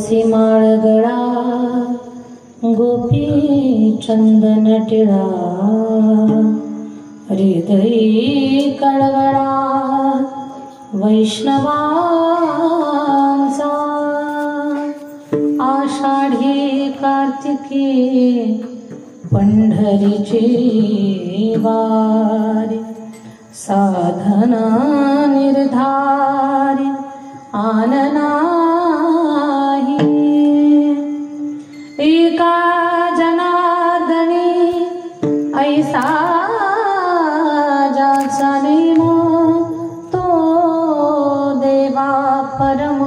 तुळसी माळ गळा गोपी चंदन टिळा हृदयी कळवळा वैष्णवांचा आषाढी कार्तिकी पंढरीची वारी साधना निर्धारी आन नाही एका जनार्दनी ऐसा ज्याचा नेम तो देवा परम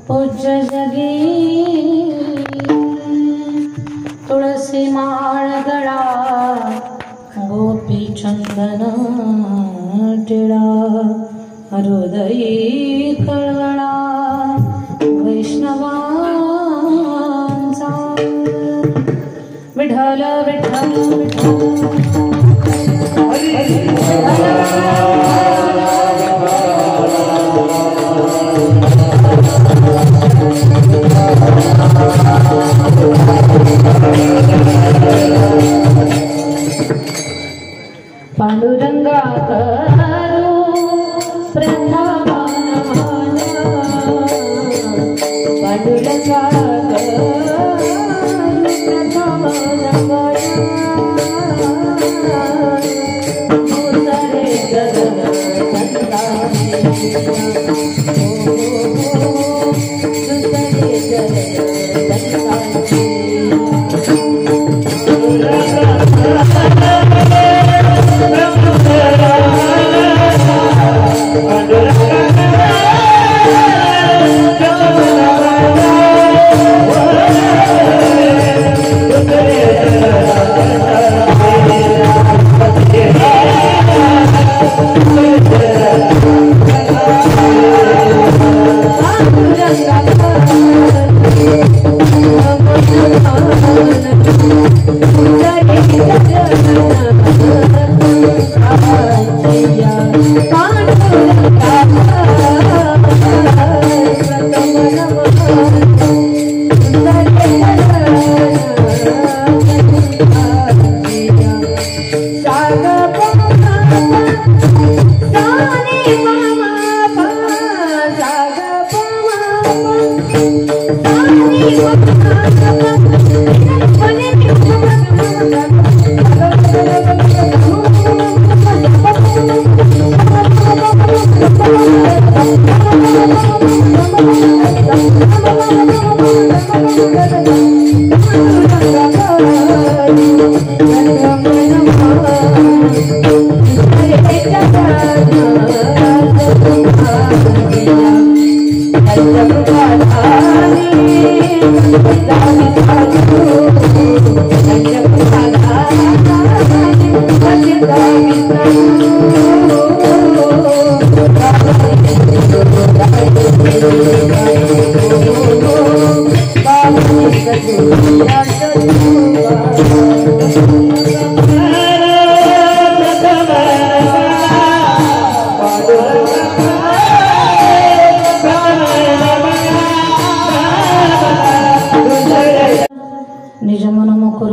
पूज्य जगी तुळसी माळ गळा गोपी चंदन टिळा हृदयी कळवळा वैष्णवांचा विठ्ठल विठ्ठल पांडुरंगा करू प्रथम पांडुरंगा करू प्रथम उतरे गगन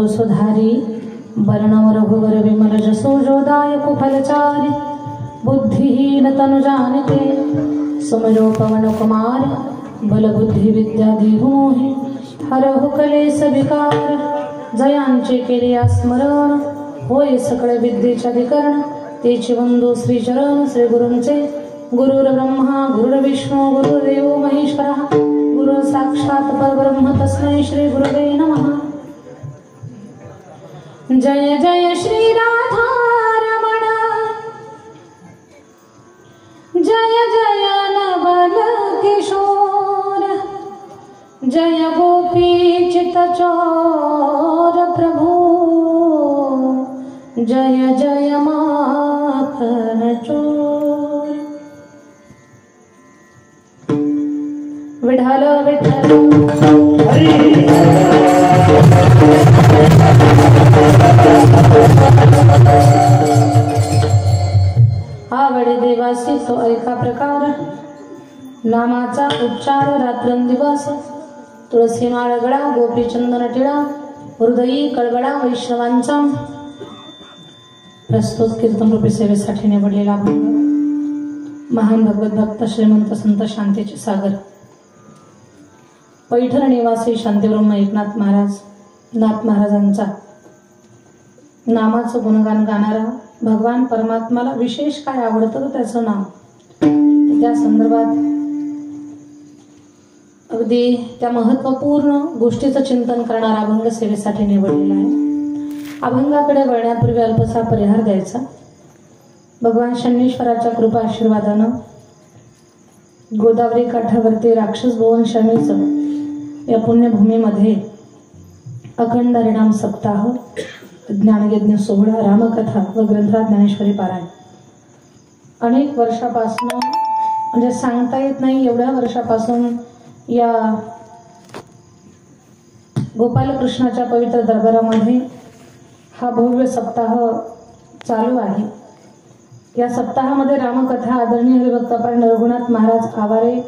सुधारी वर्णव रघुवर विमल जसो जोदायक फलचारि बुद्धिहीन तनु जानिके सुमरो पवन कुमार बल बुद्धि विद्या देहु मोहि हरहु कलेस विकार जयांचे केले स्मरण होय सकळ विद्येचे अधिकरण तेचे वंदो श्री चरण श्री गुरूंचे गुरुर ब्रह्मा गुरुर विष्णू गुरुर्देव महेश्वरः गुरु साक्षात परब्रह्म तस्मै श्री गुरुवे नमः। जय जय श्री राधा रमण जय जय नवल किशोर जय गोपी चितचोर प्रभु जय जय माखन चोर विठ्ठल विठ्ठल हरी आवडे देवासी तो ऐका प्रकार नामाचा उच्चार रात्रंदिवस तुळसी माळ गळा गोपी चंदन टिळा हृदयी कळवळा वैष्णवांचा प्रस्तुत कीर्तन रूपी सेवेसाठी निवडलेला अभंग महान भगवत भक्त श्रीमंत संत शांतीचे सागर पैठण निवासी शांतीब्रह्म एकनाथ महाराजांचा नामाचं गुणगान गाणारा भगवान परमात्माला विशेष काय आवडतं तर त्याचं नाम, त्या संदर्भात अगदी त्या महत्वपूर्ण गोष्टीचं चिंतन करणारा अभंग सेवेसाठी निवडलेला आहे. अभंगाकडे वळण्यापूर्वी अल्पसा परिहार द्यायचा. भगवान शनीश्वराच्या कृपा आशीर्वादानं गोदावरी काठावरती राक्षस भुवन शमीचं या पुण्यभूमीमध्ये अखंड हरिनाम सप्ताह, ज्ञानयज्ञ सोहळा, रामकथा व ग्रंथराज ज्ञानेश्वरी पारायण अनेक वर्षापासून, म्हणजे सांगता येत नाही एवढ्या वर्षापासून या गोपालकृष्णाच्या पवित्र दरबारामध्ये हा भव्य सप्ताह चालू आहे. या सप्ताहामध्ये रामकथा आदरणीय हरिभक्तपरायण रघुनाथ महाराज आवारे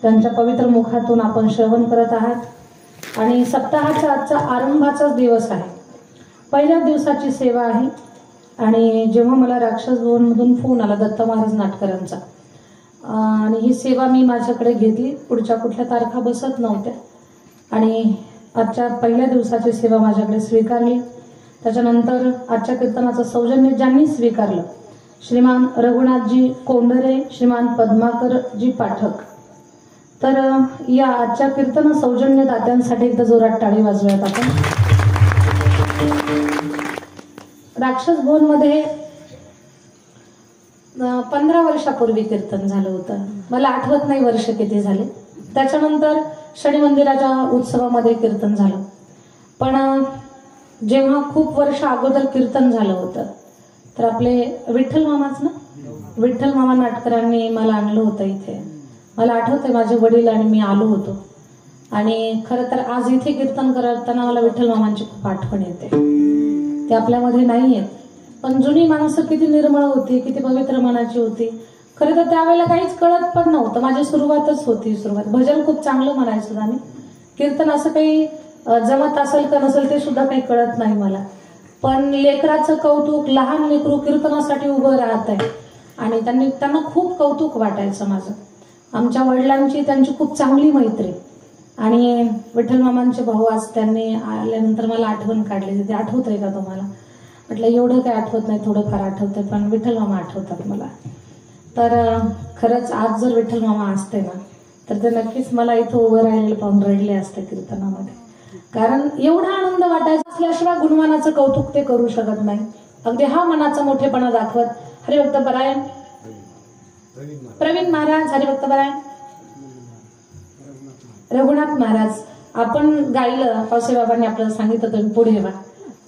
त्यांच्या पवित्र मुखातून आपण श्रवण करत आहात. आणि सप्ताहाचा आजचा आरंभाचाच दिवस आहे. पहिल्या दिवसाची सेवा आहे. आणि जेव्हा मला राक्षस भुवनमधून फोन आला दत्त महाराज नाटकरांचा, आणि ही सेवा मी माझ्याकडे घेतली. पुढच्या कुठल्या तारखा बसत नव्हत्या आणि आजच्या पहिल्या दिवसाची सेवा माझ्याकडे स्वीकारली. त्याच्यानंतर आजच्या कीर्तनाचं सौजन्य ज्यांनी स्वीकारलं, श्रीमान रघुनाथजी कोंढरे, श्रीमान पद्माकरजी पाठक. तर या आजच्या कीर्तन सौजन्य दात्यांसाठी एकदा जोरात टाळी वाजवूयात आपण. राक्षस भुवनमध्ये 15 वर्षापूर्वी कीर्तन झालं होतं. मला आठवत नाही वर्ष किती झाले. त्याच्यानंतर शनी मंदिराच्या उत्सवामध्ये कीर्तन झालं. पण जेव्हा खूप वर्ष अगोदर कीर्तन झालं होतं तर आपले विठ्ठल मामा नाटकरांनी मला आणलं होतं इथे. मला आठवतंय माझे वडील आणि मी आलो होतो. आणि खरं तर आज इथे कीर्तन करताना मला विठ्ठल मामांची खूप आठवण येते. ते आपल्यामध्ये नाही आहेत, पण जुनी माणसं किती निर्मळ होती, किती पवित्र मनाची होती. खरं तर त्यावेळेला काहीच कळत पण नव्हतं. माझी सुरुवातच होती. भजन खूप चांगलं म्हणायचं आणि कीर्तन असं काही जमत असेल का नसेल ते सुद्धा काही कळत नाही मला. पण लेकराचं कौतुक, लहान लेकरू कीर्तनासाठी उभं राहत आहे आणि त्यांना खूप कौतुक वाटायचं माझं. आमच्या वडिलांची त्यांची खूप चांगली मैत्री. आणि विठ्ठल मामांचे भाऊ आज त्यांनी आल्यानंतर मला आठवण काढली. ते आठवतंय का तुम्हाला? म्हटलं एवढं काही आठवत नाही, थोडंफार आठवतंय, पण विठ्ठल मामा आठवतात मला. तर खरंच आज जर विठ्ठल मामा असते ना तर ते नक्कीच मला इथं उभं राहिलेलं पाहून रडले असते कीर्तनामध्ये. कारण एवढा आनंद वाटायचा असल्याशिवाय गुणवानाचं कौतुक ते करू शकत नाही. अगदी हा मनाचा मोठेपणा दाखवत हरिभक्तपरायण प्रवीण महाराज, हरिभक्तपरायण रघुनाथ महाराज, आपण गायलं. पावसेबाबांनी आपल्याला सांगितलं तुम्ही पुढे व्हा.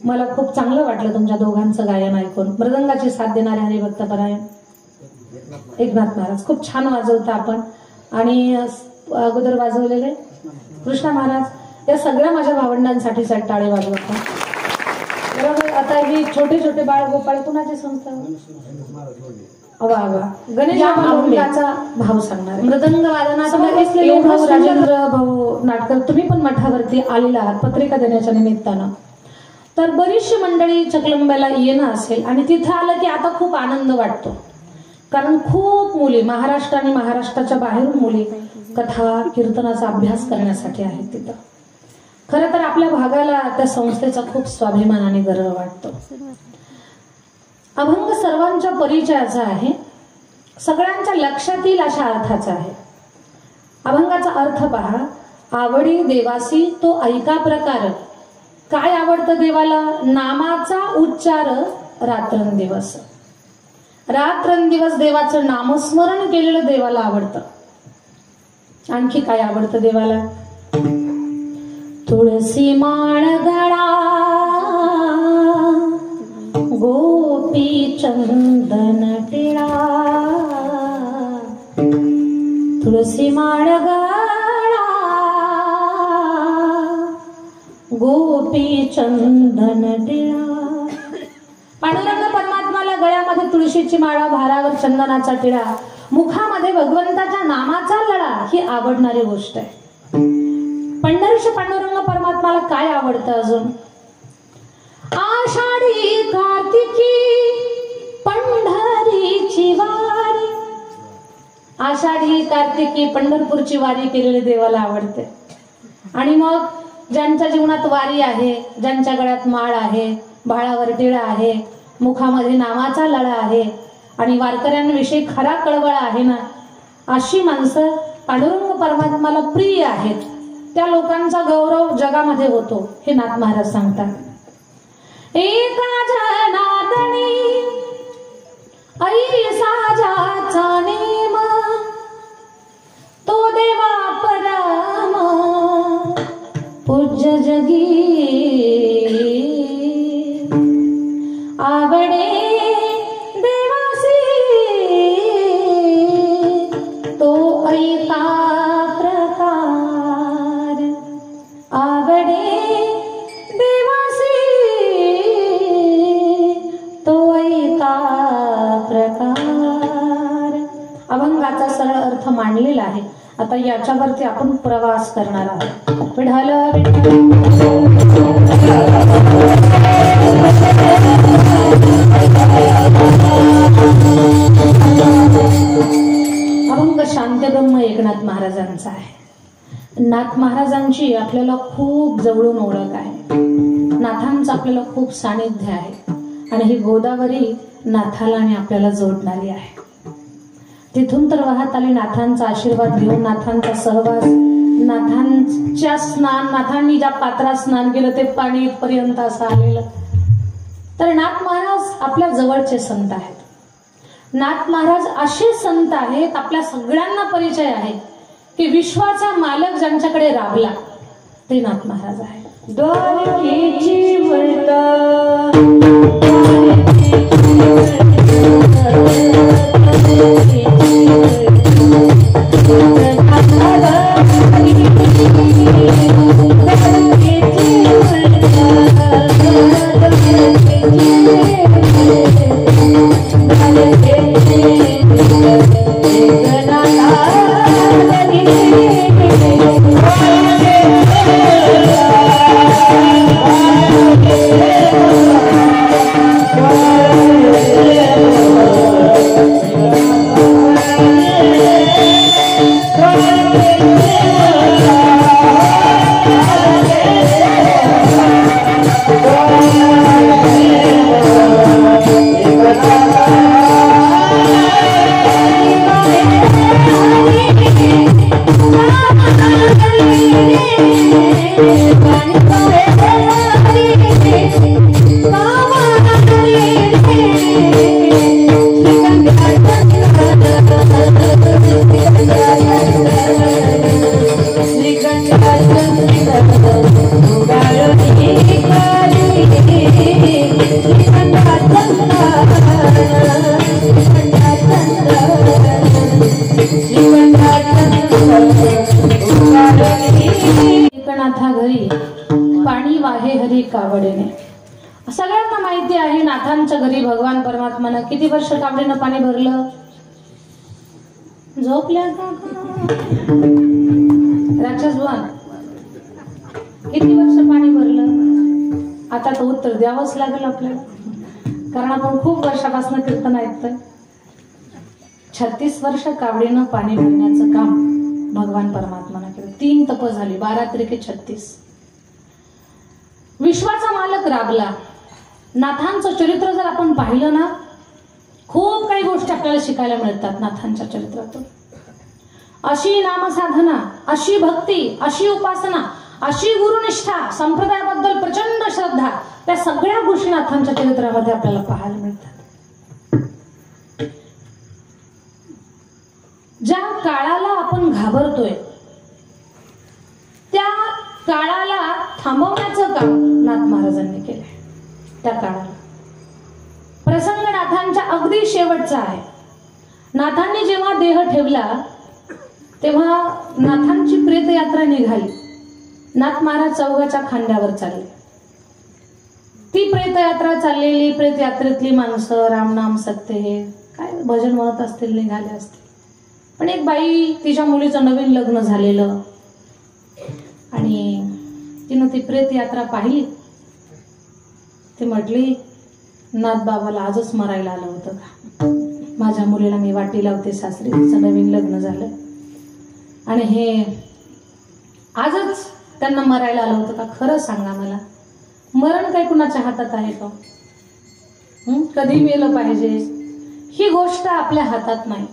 मला खूप चांगलं वाटलं तुमच्या दोघांचं गायन ऐकून. मृदंगाची साथ देणारे हरिभक्तपरायण एकनाथ महाराज खूप छान वाजवता आपण. आणि अगोदर वाजवलेले कृष्णा महाराज, या सगळ्या माझ्या भावंडांसाठी टाळे वाजवता. बरोबर. आता ही छोटे छोटे बाळ गोपाळ कुणाची संस्था? गणेश अभंगाचा भाव सांगणार. मृदंग वादनाचा राजेंद्र भाऊ नाटकर, तुम्ही पण मठावरती आलेला आहात पत्रिका देण्याच्या निमित्तानं. तर बरीचशी मंडळी चकलंब्याला येणं असेल आणि तिथं आलं की आता खूप आनंद वाटतो. कारण खूप मुली महाराष्ट्र आणि महाराष्ट्राच्या बाहेरून मुली कथा कीर्तनाचा अभ्यास करण्यासाठी आहेत तिथं. खरं तर आपल्या भागाला त्या संस्थेचा खूप स्वाभिमान आणि गर्व वाटतो. अभंग सर्वांच्या परिचयाचा आहे, सगळ्यांच्या लक्षात येईल अशा अर्थाचा आहे. अभंगाचा अर्थ पहा. आवडी देवासी तो ऐका प्रकार. काय आवडतं देवाला? नामाचा उच्चार रात्रंदिवस. रात्रंदिवस देवाचं नामस्मरण केलेलं देवाला आवडतं. आणखी काय आवडतं देवाला? तुळसी माळ गळा गोपी चंदन टिळा. तुळसी माळ गळा गोपी चंदन टिळा. पांडुरंग परमात्माला गळ्यामध्ये तुळशीची माळा, भारावर चंदनाचा टिळा, मुखामध्ये भगवंताच्या नामाचा लळा. आवडणारी गोष्ट आहे. पंढरीच्या पांडुरंग परमात्माला काय आवडतं अजून? आषाढी कार्तिकी पंढरीची वारी. आषाढी कार्तिकी पंढरपूरची वारी केलेली देवाला आवडते. आणि मग ज्यांच्या जीवनात वारी आहे, ज्यांच्या गळ्यात माळ आहे, भाळावर टिळा आहे, मुखामध्ये नामाचा लळा आहे आणि वारकऱ्यांविषयी खरा कळवळा आहे ना, अशी माणसं पांडुरंग परमात्माला प्रिय आहेत. त्या लोकांचा गौरव जगामध्ये होतो, हे नाथ महाराज सांगतात. एका जनार्दनी ऐसा ज्याचा नेम, तो देवा परम पूज्य जगी. आवडे देवासी तो ऐका प्रकार. आवडे देवासी तो ऐका प्रकार. अभंगाचा सरळ अर्थ मांडलेला आहे. आता याच्यावरती आपण प्रवास करणार आहोत. विठ्ठल अभंग शांतब्रह्म एकनाथ महाराजांचा आहे. नाथ महाराजांची आपल्याला खूप जवळून ओळख आहे. नाथांचं आपल्याला खूप सानिध्य आहे आणि ही गोदावरी नाथाला आणि आपल्याला जोडणारी आहे. तिथून तर वाहत आले नाथांचा आशीर्वाद घेऊन, नाथांचा सहवास, नाथांच्या स्नान, नाथांनी ज्या पात्रात स्नान केलं ते पाणी इथपर्यंत असं आलेलं. तर नाथ महाराज आपल्या जवळचे संत आहेत. नाथ महाराज असे संत आहेत, आपल्या सगळ्यांना परिचय आहे की विश्वाचा मालक ज्यांच्याकडे राबला ते नाथ महाराज आहे. द्वारकेची वळता एकनाथा घरी पाणी वाहे हरी कावडीने. सगळ्यांना माहिती आहे नाथांच्या घरी भगवान परमात्मानं किती वर्ष कावडीनं पाणी भरलं? झोपल्या का राक्षस वन? किती वर्ष पाणी भरलं? आता तर उत्तर द्यावंच लागेल आपल्याला, कारण आपण खूप वर्षापासून कीर्तन ऐकतोय. 36 वर्ष कावडीनं पाणी भरण्याचं काम भगवान परमात्मानं केलं. 3 तप झाली, 12 त्रिके 36. विश्वाचा मालक राबला. नाथांचं चरित्र जर आपण पाहिलं ना, खूप काही गोष्टी आपल्याला शिकायला मिळतात नाथांच्या चरित्रातून. अशी नामसाधना, अशी भक्ती, अशी उपासना, अशी गुरुनिष्ठा, संप्रदायाबद्दल प्रचंड श्रद्धा, त्या सगळ्या गोष्टी नाथांच्या चरित्रामध्ये आपल्याला पाहायला मिळतात. ज्या काळाला आपण घाबरतोय त्या काळाला थांबवण्याचं काम नाथ महाराजांनी केलंय. त्या काळाला प्रसंग नाथांच्या अगदी शेवटचा आहे. नाथांनी जेव्हा देह ठेवला तेव्हा नाथांची प्रेतयात्रा निघाली. नाथ महाराज चौघाच्या खांद्यावर चालले. ती प्रेतयात्रा चाललेली, प्रेतयात्रेतली माणसं रामनाम सत्य हे काय भजन म्हणत असतील, निघाले असतील. पण एक बाई, तिच्या मुलीचं नवीन लग्न झालेलं आणि तिनं ती प्रेत यात्रा पाहिली. ती म्हटली, नाथ बाबाला आजच मरायला आलं होतं का? माझ्या मुलीला मी वाटी लावते सासरी, तिचं नवीन लग्न झालं आणि हे आजच त्यांना मरायला आलं होतं का? खरं सांगा मला, मरण काही कुणाच्या हातात आहे का? कधी मेलं पाहिजे ही गोष्ट आपल्या हातात नाही.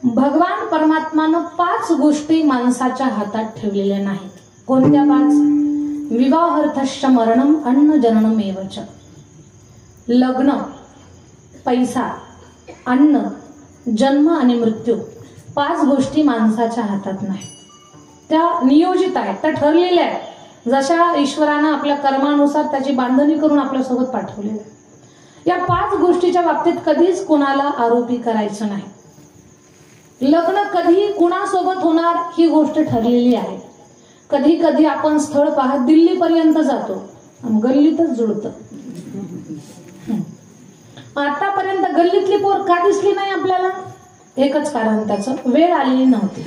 भगवान परमात्मानं 5 गोष्टी माणसाच्या हातात ठेवलेल्या नाहीत. कोणत्या 5? विवाहार्थश्च मरणम अन्न जननम एवच. लग्न, पैसा, अन्न, जन्म आणि मृत्यू 5 गोष्टी माणसाच्या हातात नाही. त्या नियोजित आहेत, त्या ठरलेल्या आहेत. जशा ईश्वरानं आपल्या कर्मानुसार त्याची बांधणी करून आपल्यासोबत पाठवलेल्या आहे. या 5 गोष्टीच्या बाबतीत कधीच कुणाला आरोपी करायचं नाही. लग्न कधी कुणासोबत होणार ही गोष्ट ठरलेली आहे. कधी कधी आपण स्थळ पाहत दिल्लीपर्यंत जातो आणि गल्लीतच जुळतं. आतापर्यंत गल्लीतली पोर का दिसली नाही आपल्याला? एकच कारण, त्याचं वेळ आलेली नव्हती.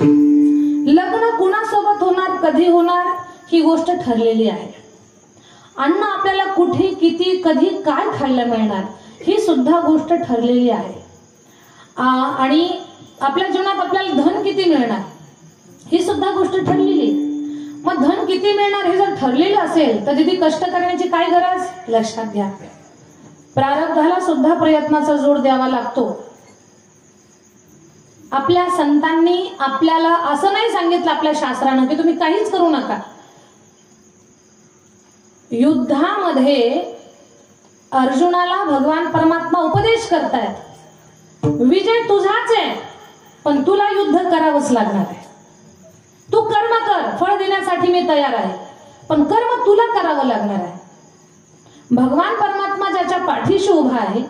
लग्न कुणासोबत होणार, कधी होणार ही गोष्ट ठरलेली आहे. अन्न आपल्याला कुठे, किती, कधी, काय खायला मिळणार ही सुद्धा गोष्ट ठरलेली आहे. आणि आपल्या जीवनात आपल्याला धन किती मिळणार ही सुद्धा गोष्ट ठरलेली. मग धन किती मिळणार हे जर ठरलेलं असेल तर तिथे कष्ट करण्याची काय गरज? लक्षात घ्या, प्रारब्धाला सुद्धा प्रयत्नाचा जोड द्यावा लागतो. आपल्या संतांनी आपल्याला असं नाही सांगितलं आपल्या शास्त्रानं की तुम्ही काहीच करू नका. युद्धामध्ये अर्जुनाला भगवान परमात्मा उपदेश करतायत, विजय तुझाच आहे पण तुला युद्ध करावंच लागणार आहे. तू कर्म कर, फळ देण्यासाठी मी तयार आहे, पण कर्म तुला करावं लागणार आहे. भगवान परमात्मा ज्याच्या पाठीशी उभा आहे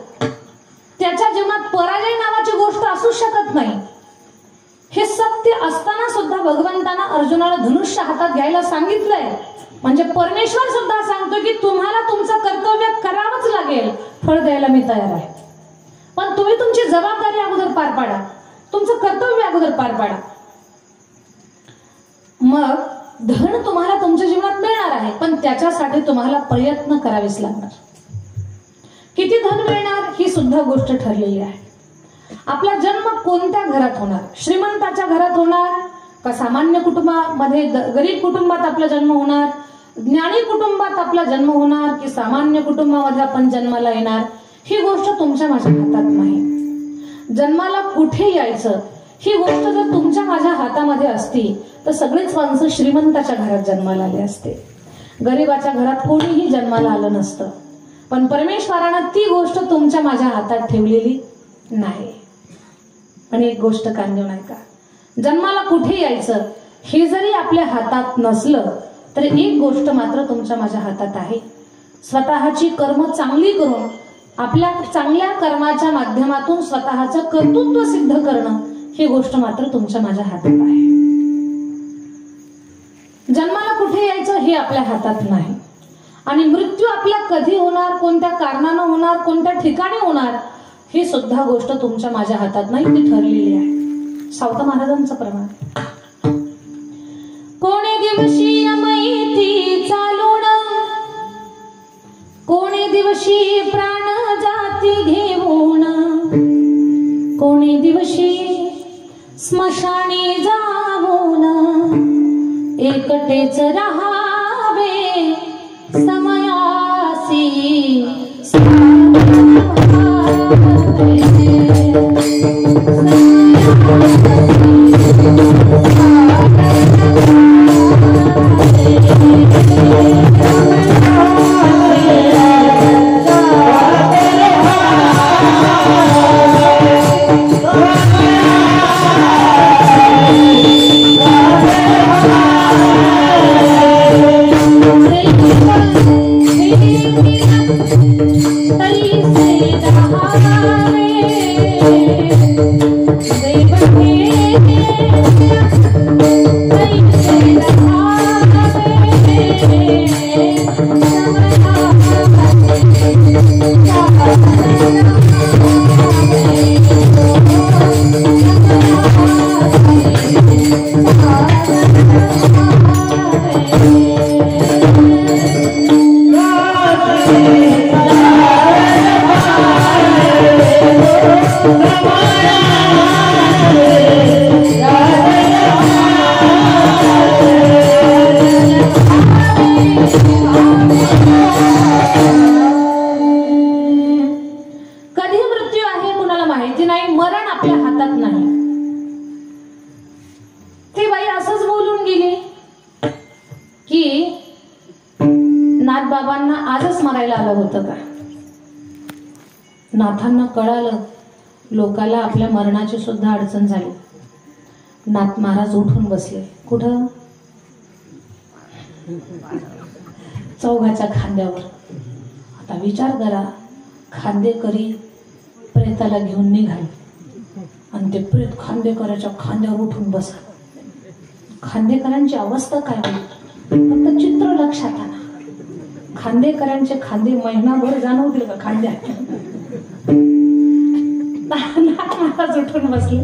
त्याच्या जीवनात पराजय नावाची गोष्ट असू शकत नाही. हे सत्य असताना सुद्धा भगवंतांना अर्जुनाला धनुष्य हातात घ्यायला सांगितलंय. म्हणजे परमेश्वर सुद्धा सांगतो की तुम्हाला तुमचं कर्तव्य करावंच लागेल, फळ द्यायला मी तयार आहे, पण तुम्ही तुमची जबाबदारी अगोदर पार पाडा, तुमचं कर्तव्य अगोदर पार पाडा. मग धन तुम्हाला तुमच्या जीवनात मिळणार आहे, पण त्याच्यासाठी तुम्हाला प्रयत्न करावेच लागणार. किती धन मिळणार ही सुद्धा गोष्ट ठरलेली आहे. आपला जन्म कोणत्या घरात होणार? श्रीमंताच्या घरात होणार का सामान्य कुटुंबामध्ये, गरीब कुटुंबात आपला जन्म होणार? ज्ञानी कुटुंबात आपला जन्म होणार की सामान्य कुटुंबामध्ये आपण जन्माला येणार ही गोष्ट तुमच्या माझ्या हातात नाही. जन्माला कुठे यायचं ही गोष्ट जर तुमच्या माझ्या हातामध्ये असती तर सगळेच माणसं श्रीमंताच्या घरात जन्माला आले असते, गरीबाच्या घरात कोणीही जन्माला आलं नसतं. पण परमेश्वरानं ती गोष्ट तुमच्या माझ्या हातात ठेवलेली नाही. आणि एक गोष्ट कान देऊ नका, जन्माला कुठे यायचं हे जरी आपल्या हातात नसलं तर एक गोष्ट मात्र तुमच्या माझ्या हातात आहे. स्वतःची कर्म चांगली करून आपल्या चांगल्या कर्माच्या माध्यमातून स्वतःचं कर्तृत्व सिद्ध करणं ही गोष्ट मात्र तुमच्या माझ्या हातात आहे. जन्माला कुठे यायचं हे आपल्या हातात नाही. आणि मृत्यू आपला कधी होणार, कोणत्या कारणानं होणार, कोणत्या ठिकाणी होणार ही सुद्धा गोष्ट तुमच्या माझ्या हातात नाही, ती ठरलेली आहे. सावता महाराजांचं प्रमाण, कोणे दिवशी मैती चालून, कोणे दिवशी प्राण जाती घेऊन, कोणे दिवशी स्मशानी जाऊन, एकटेच राहावे समयासी Hey नाथबाबांना आजच मरायला आलं होतं का? नाथांना कळालं लोकाला आपल्या मरणाची सुद्धा अडचण झाली. नाथ महाराज उठून बसले. कुठं? चौघाच्या खांद्यावर. आता विचार करा, खांदेकरी प्रेताला घेऊन निघाले आणि ते प्रेत खांदेकराच्या खांद्यावर उठून बसला. खांदेकरांची अवस्था काय होईल? फक्त चित्र लक्षात आणा. खांदेकरांचे खांदे महिनाभर जाणवतील का खांद्या? नाथ महाराज उठून बसले.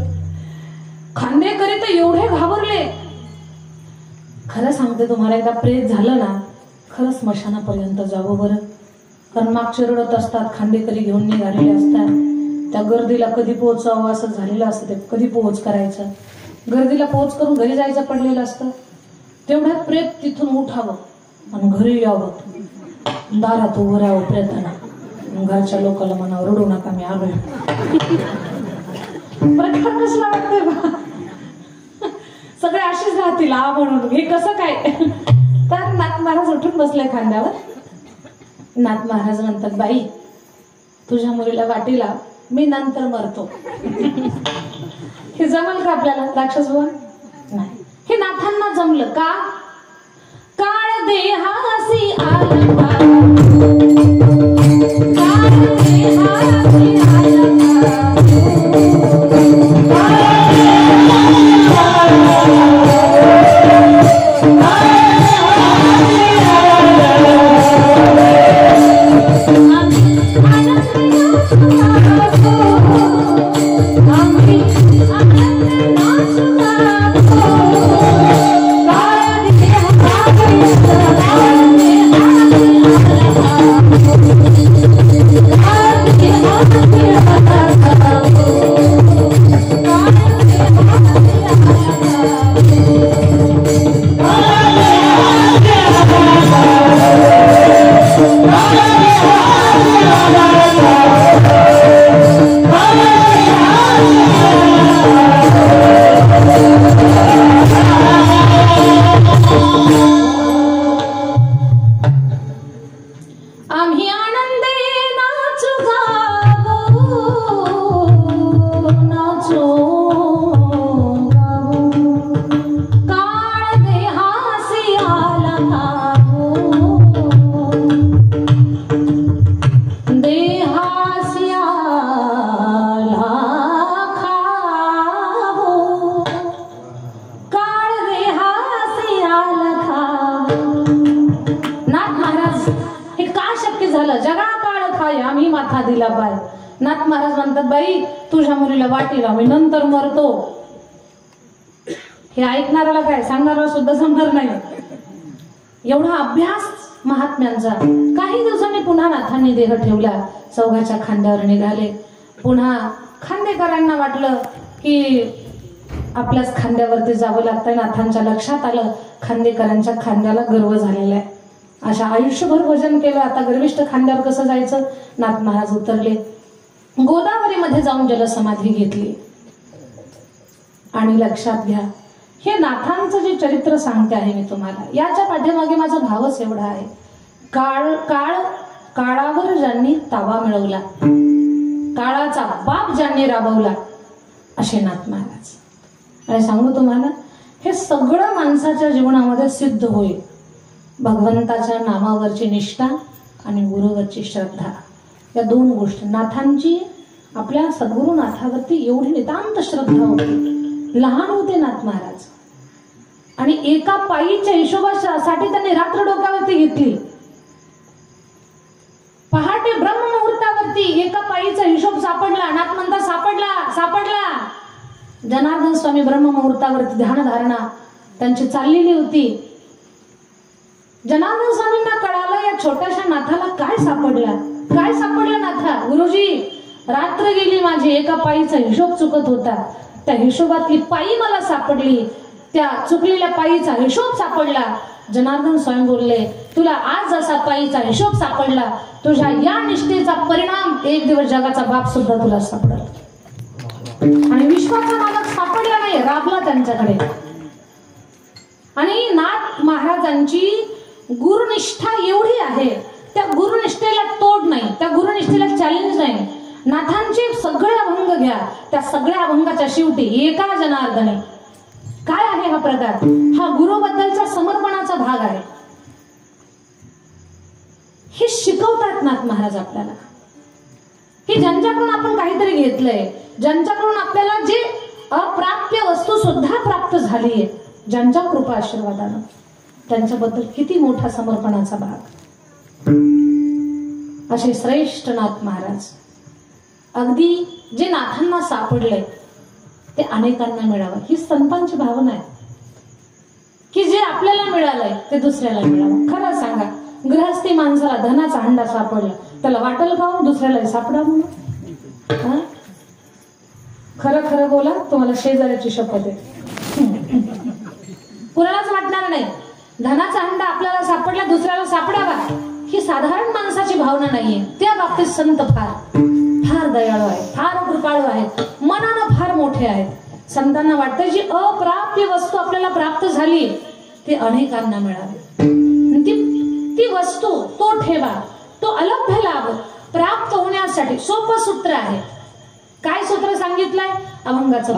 खांदेकरी तर एवढे घाबरले. खरं सांगते तुम्हाला, एकदा प्रेत झालं ना खरं स्मशानापर्यंत जावं बरं. कारण मागचे रडत असतात, खांदेकरी घेऊन निघालेले असतात. त्या गर्दीला कधी पोहोचावं असं झालेलं असतं. ते कधी पोहोच करायचं, गर्दीला पोहोच करून घरी जायचं पडलेलं असतं. तेवढ्यात प्रेत तिथून उठावं आणि घरी यावं. दारात उभं राहावं प्रेताना. घरच्या लोकांना म्हणावं रडू नका मी आलोय. प्रकार कसला वाटतोय बा? सगळे अशीच राहतील आ म्हणून. हे कसं काय? तर नाथ महाराज उठून बसले खांद्यावर. नाथ महाराज म्हणतात, बाई तुझ्या मुलीला वाटीला मी नंतर मरतो. हे जमल का आपल्याला राक्षस बुवा? नाही. हे नाथांना जमलं का? काळ देहासी आला, काळ देहासी नाथ महाराज म्हणतात, बाई तुझ्या मुलीला वाटीला मी नंतर मरतो. हे ऐकणाऱ्याला काय सांगणाऱ्याला सुद्धा समजणार नाही. एवढा अभ्यास महात्म्यांचा. काही दिवसांनी पुन्हा नाथांनी देह ठेवला. चौघाच्या खांद्यावर निघाले. पुन्हा खांदेकरांना वाटलं की आपल्याच खांद्यावरती जावं लागतंय. नाथांच्या लक्षात आलं खांदेकरांच्या खांद्याला गर्व झालेला आहे. अशा आयुष्यभर भजन केलं, आता गर्विष्ठ खांद्यावर कसं जायचं? नाथ महाराज उतरले. गोदावरीमध्ये जाऊन जलसमाधी घेतली. आणि लक्षात घ्या, हे नाथांचं जे चरित्र सांगते आहे मी तुम्हाला, याच्या पाठीमागे माझा भावच एवढा आहे. काळावर ज्यांनी ताबा मिळवला, काळाचा बाप ज्यांनी राबवला, असे नाथ महाराज. आणि सांगू तुम्हाला, हे सगळं माणसाच्या जीवनामध्ये सिद्ध होईल. भगवंताच्या नामावरची निष्ठा आणि गुरुवरची श्रद्धा, या दोन गोष्टी. नाथांची आपल्या सद्गुरुनाथावरती एवढी नितांत श्रद्धा होती. लहान होते नाथ महाराज आणि एका पायीच्या हिशोबासाठी त्यांनी रात्र डोक्यावरती घेतली. पहाटे ब्रह्ममुहूर्तावरती एका पायीचा हिशोब सापडला. नाथ म्हणता सापडला. जनार्दन स्वामी ब्रह्ममुहूर्तावरती ध्यान धारणा त्यांची चाललेली होती. जनार्दन स्वामींना कळालं या छोट्याशा नाथाला काय सापडलं नाथा? गुरुजी, रात्र गेली माझी, एका पायीचा हिशोब चुकत होता, त्या हिशोबातली पायी मला सापडली, त्या चुकलेल्या पायीचा हिशोब सापडला. जनार्दन स्वामी बोलले, तुला आज जसा पायीचा हिशोब सापडला, तुझ्या या निष्ठेचा परिणाम एक दिवस जगाचा बाप सुद्धा तुला सापडला. आणि विश्वाचा मालक सापडला नाही, राबला त्यांच्याकडे. आणि नाथ महाराजांची गुरुनिष्ठा एवढी आहे, त्या गुरुनिष्ठेला तोड नाही, त्या गुरुनिष्ठेला चॅलेंज नाही. नाथांचे सगळे अभंग घ्या, त्या सगळ्या अभंगाच्या शेवटी एका जनार्दने. काय आहे हा प्रकार? हा गुरुबद्दलचा समर्पणाचा भाग आहे. हे शिकवतात नाथ महाराज आपल्याला, की ज्यांच्याकडून आपण काहीतरी घेतलंय, ज्यांच्याकडून आपल्याला जे अप्राप्य वस्तू सुद्धा प्राप्त झालीये, ज्यांच्या कृपा आशीर्वादानं, त्यांच्याबद्दल किती मोठा समर्पणाचा भाग. असे श्रेष्ठ नाथ महाराज, अगदी जे नाथांना सापडलंय ते अनेकांना मिळावं, ही संतांची भावना आहे. की जे आपल्याला मिळालंय ते दुसऱ्याला मिळावं. खरं सांगा, गृहस्थी माणसाला धनाचा हंडा सापडला, त्याला वाटेल का दुसऱ्याला सापडा म्हणून? खरं खरं बोला, तुम्हाला शेजाऱ्याची शपथ आहे, कुणालाच वाटणार नाही. धनाचा हंडा आपल्याला सापडला, दुसऱ्याला सापडावा, ही साधारण माणसाची भावना नाहीये. त्या बाबतीत संत फार दयाळू आहेत, फार कृपाळू आहेत, मनानं फार मोठे आहेत. संतांना वाटतं जी अप्राप्य वस्तू आपल्याला प्राप्त झाली ती अनेकांना मिळावी. ती वस्तू, तो ठेवा, तो अलभ्य लाभ प्राप्त होण्यासाठी सोपं सूत्र आहे. काय सूत्र सांगितलंय? अभंगाचं.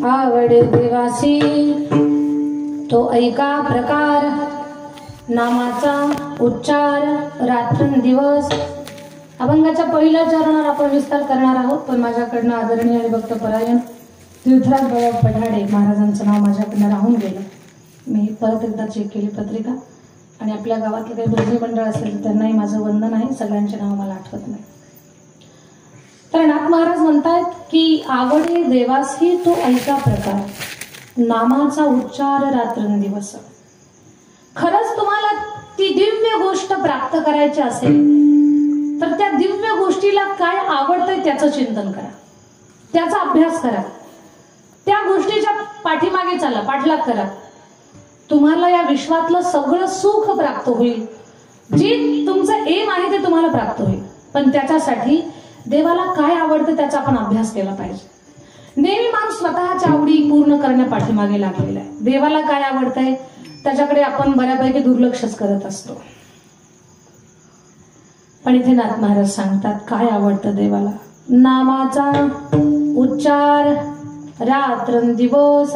आवडे देवासी तो ऐका प्रकार, नामाचा उच्चार रात्रंदिवस. अभंगाच्या पहिल्या चरणावर आपण विस्तार करणार आहोत, पण माझ्याकडनं आदरणीय हरिभक्त परायण तीर्थराज बाबा पढाडे महाराजांचं नाव माझ्याकडनं राहून गेलं. मी परत एकदा चेक केली पत्रिका, आणि आपल्या गावातले काही भजनी मंडळ असेल त्यांनाही माझं वंदन आहे. सगळ्यांचे नाव मला आठवत नाही. तर नाथ महाराज म्हणतात की आवडे देवासी तो ऐका प्रकार, नामाचा उच्चार रात्रंदिवस. खरंच तुम्हाला ती दिव्य गोष्ट प्राप्त करायची असेल तर त्या दिव्य गोष्टीला काय आवडतंय त्याचं चिंतन करा, त्याचा अभ्यास करा, त्या गोष्टीच्या पाठीमागे चला, पाठलाग करा. तुम्हाला या विश्वातलं सगळं सुख प्राप्त होईल. जे तुमचं एम आहे ते तुम्हाला प्राप्त होईल. पण त्याच्यासाठी देवाला काय आवडतं त्याचा आपण अभ्यास केला पाहिजे. नेहमी माणूस स्वतःच्या आवडी पूर्ण करण्या पाठीमागे लागलेला आहे. देवाला काय आवडतंय त्याच्याकडे आपण बऱ्यापैकी दुर्लक्षच करत असतो. पण इथे नाथ महाराज सांगतात काय आवडतं देवाला. नामाचा उच्चार रात्रंदिवस.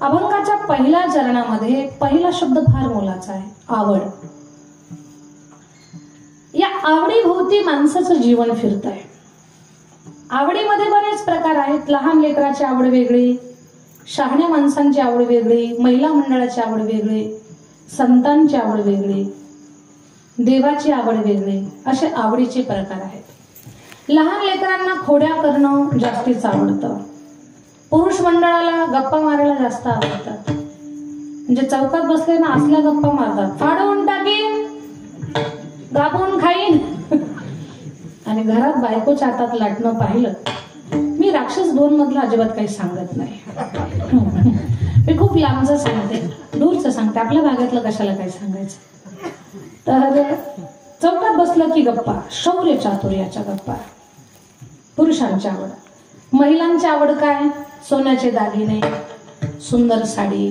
अभंगाच्या पहिल्या चरणामध्ये पहिला शब्द फार मोलाचा आहे, आवड. या आवडीभोवती माणसाचं जीवन फिरत आहे. आवडीमध्ये बरेच प्रकार आहेत. लहान लेकराची आवड वेगळी, शहाण्या माणसांची आवड वेगळी, महिला मंडळाची आवड वेगळी, संतांची आवड वेगळी, देवाची आवड वेगळी, असे आवडीचे प्रकार आहेत. लहान लेकरांना खोड्या करणं जास्तीच आवडतं. पुरुष मंडळाला गप्पा मारायला जास्त आवडतात. म्हणजे चौकात बसले ना असल्या गप्पा मारतात, फाडून टाकीन, दाबून खाईन. आणि घरात बायकोच्या हातात लाटणं पाहिलं. मी राक्षस 2 मधलं अजिबात काही सांगत नाही. मी खूप लांबचं सांगते, दूरचं सांगते, आपल्या भागातलं कशाला काही सांगायचं. तर चौकात बसलं की गप्पा, शौर्य चातुर्याच्या गप्पा. पुरुषांची आवड. महिलांची आवड काय? सोन्याचे दागिने, सुंदर साडी,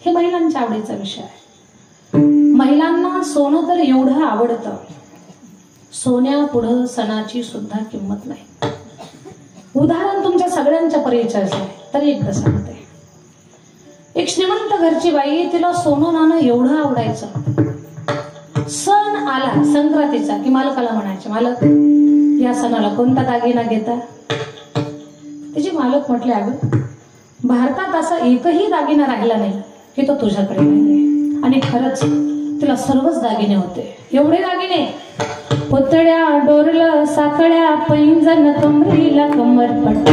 हे महिलांच्या आवडीचा विषय आहे. महिलांना सोनं तर एवढं आवडतं, सोन्यापुढं सणाची सुद्धा किंमत नाही. उदाहरण तुमच्या सगळ्यांच्या परिचयाचं आहे, तरी एकदा सांगते. एक श्रीमंत घरची बाई, तिला सोनं नाणं एवढं आवडायचं. सण आला संक्रांतीचा की मालकाला म्हणायचे, मालक या सणाला कोणता दागिना घेता? तिचे मालक म्हटले, अगं भारतात असा एकही दागिना राहिला नाही की तो तुझ्याकडे नाहीये. आणि खरंच तिला सर्वच दागिने होते. एवढे दागिने, पुतळ्या, डोरलं, साखळ्या, पैंजण, कमरेला कमरपट्टा.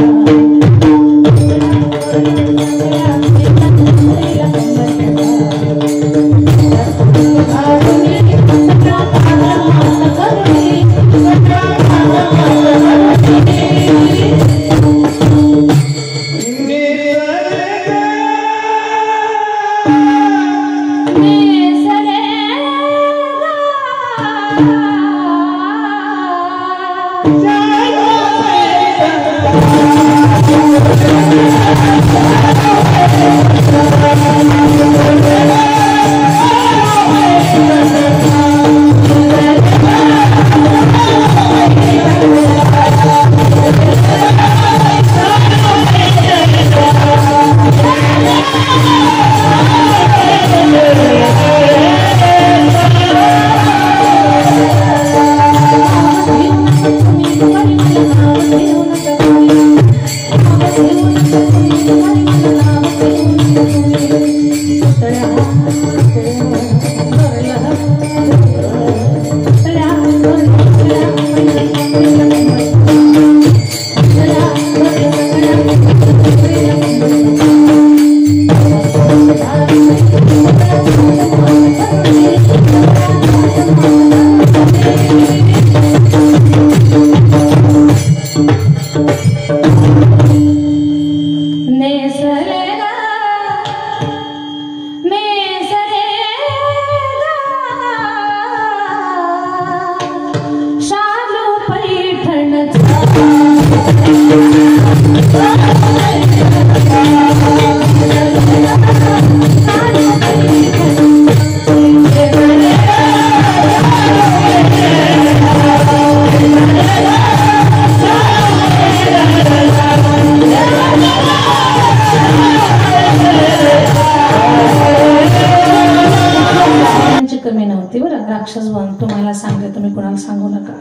राक्षस बन, तुम्हाला सांगते, तुम्ही कोणाला सांगू नका.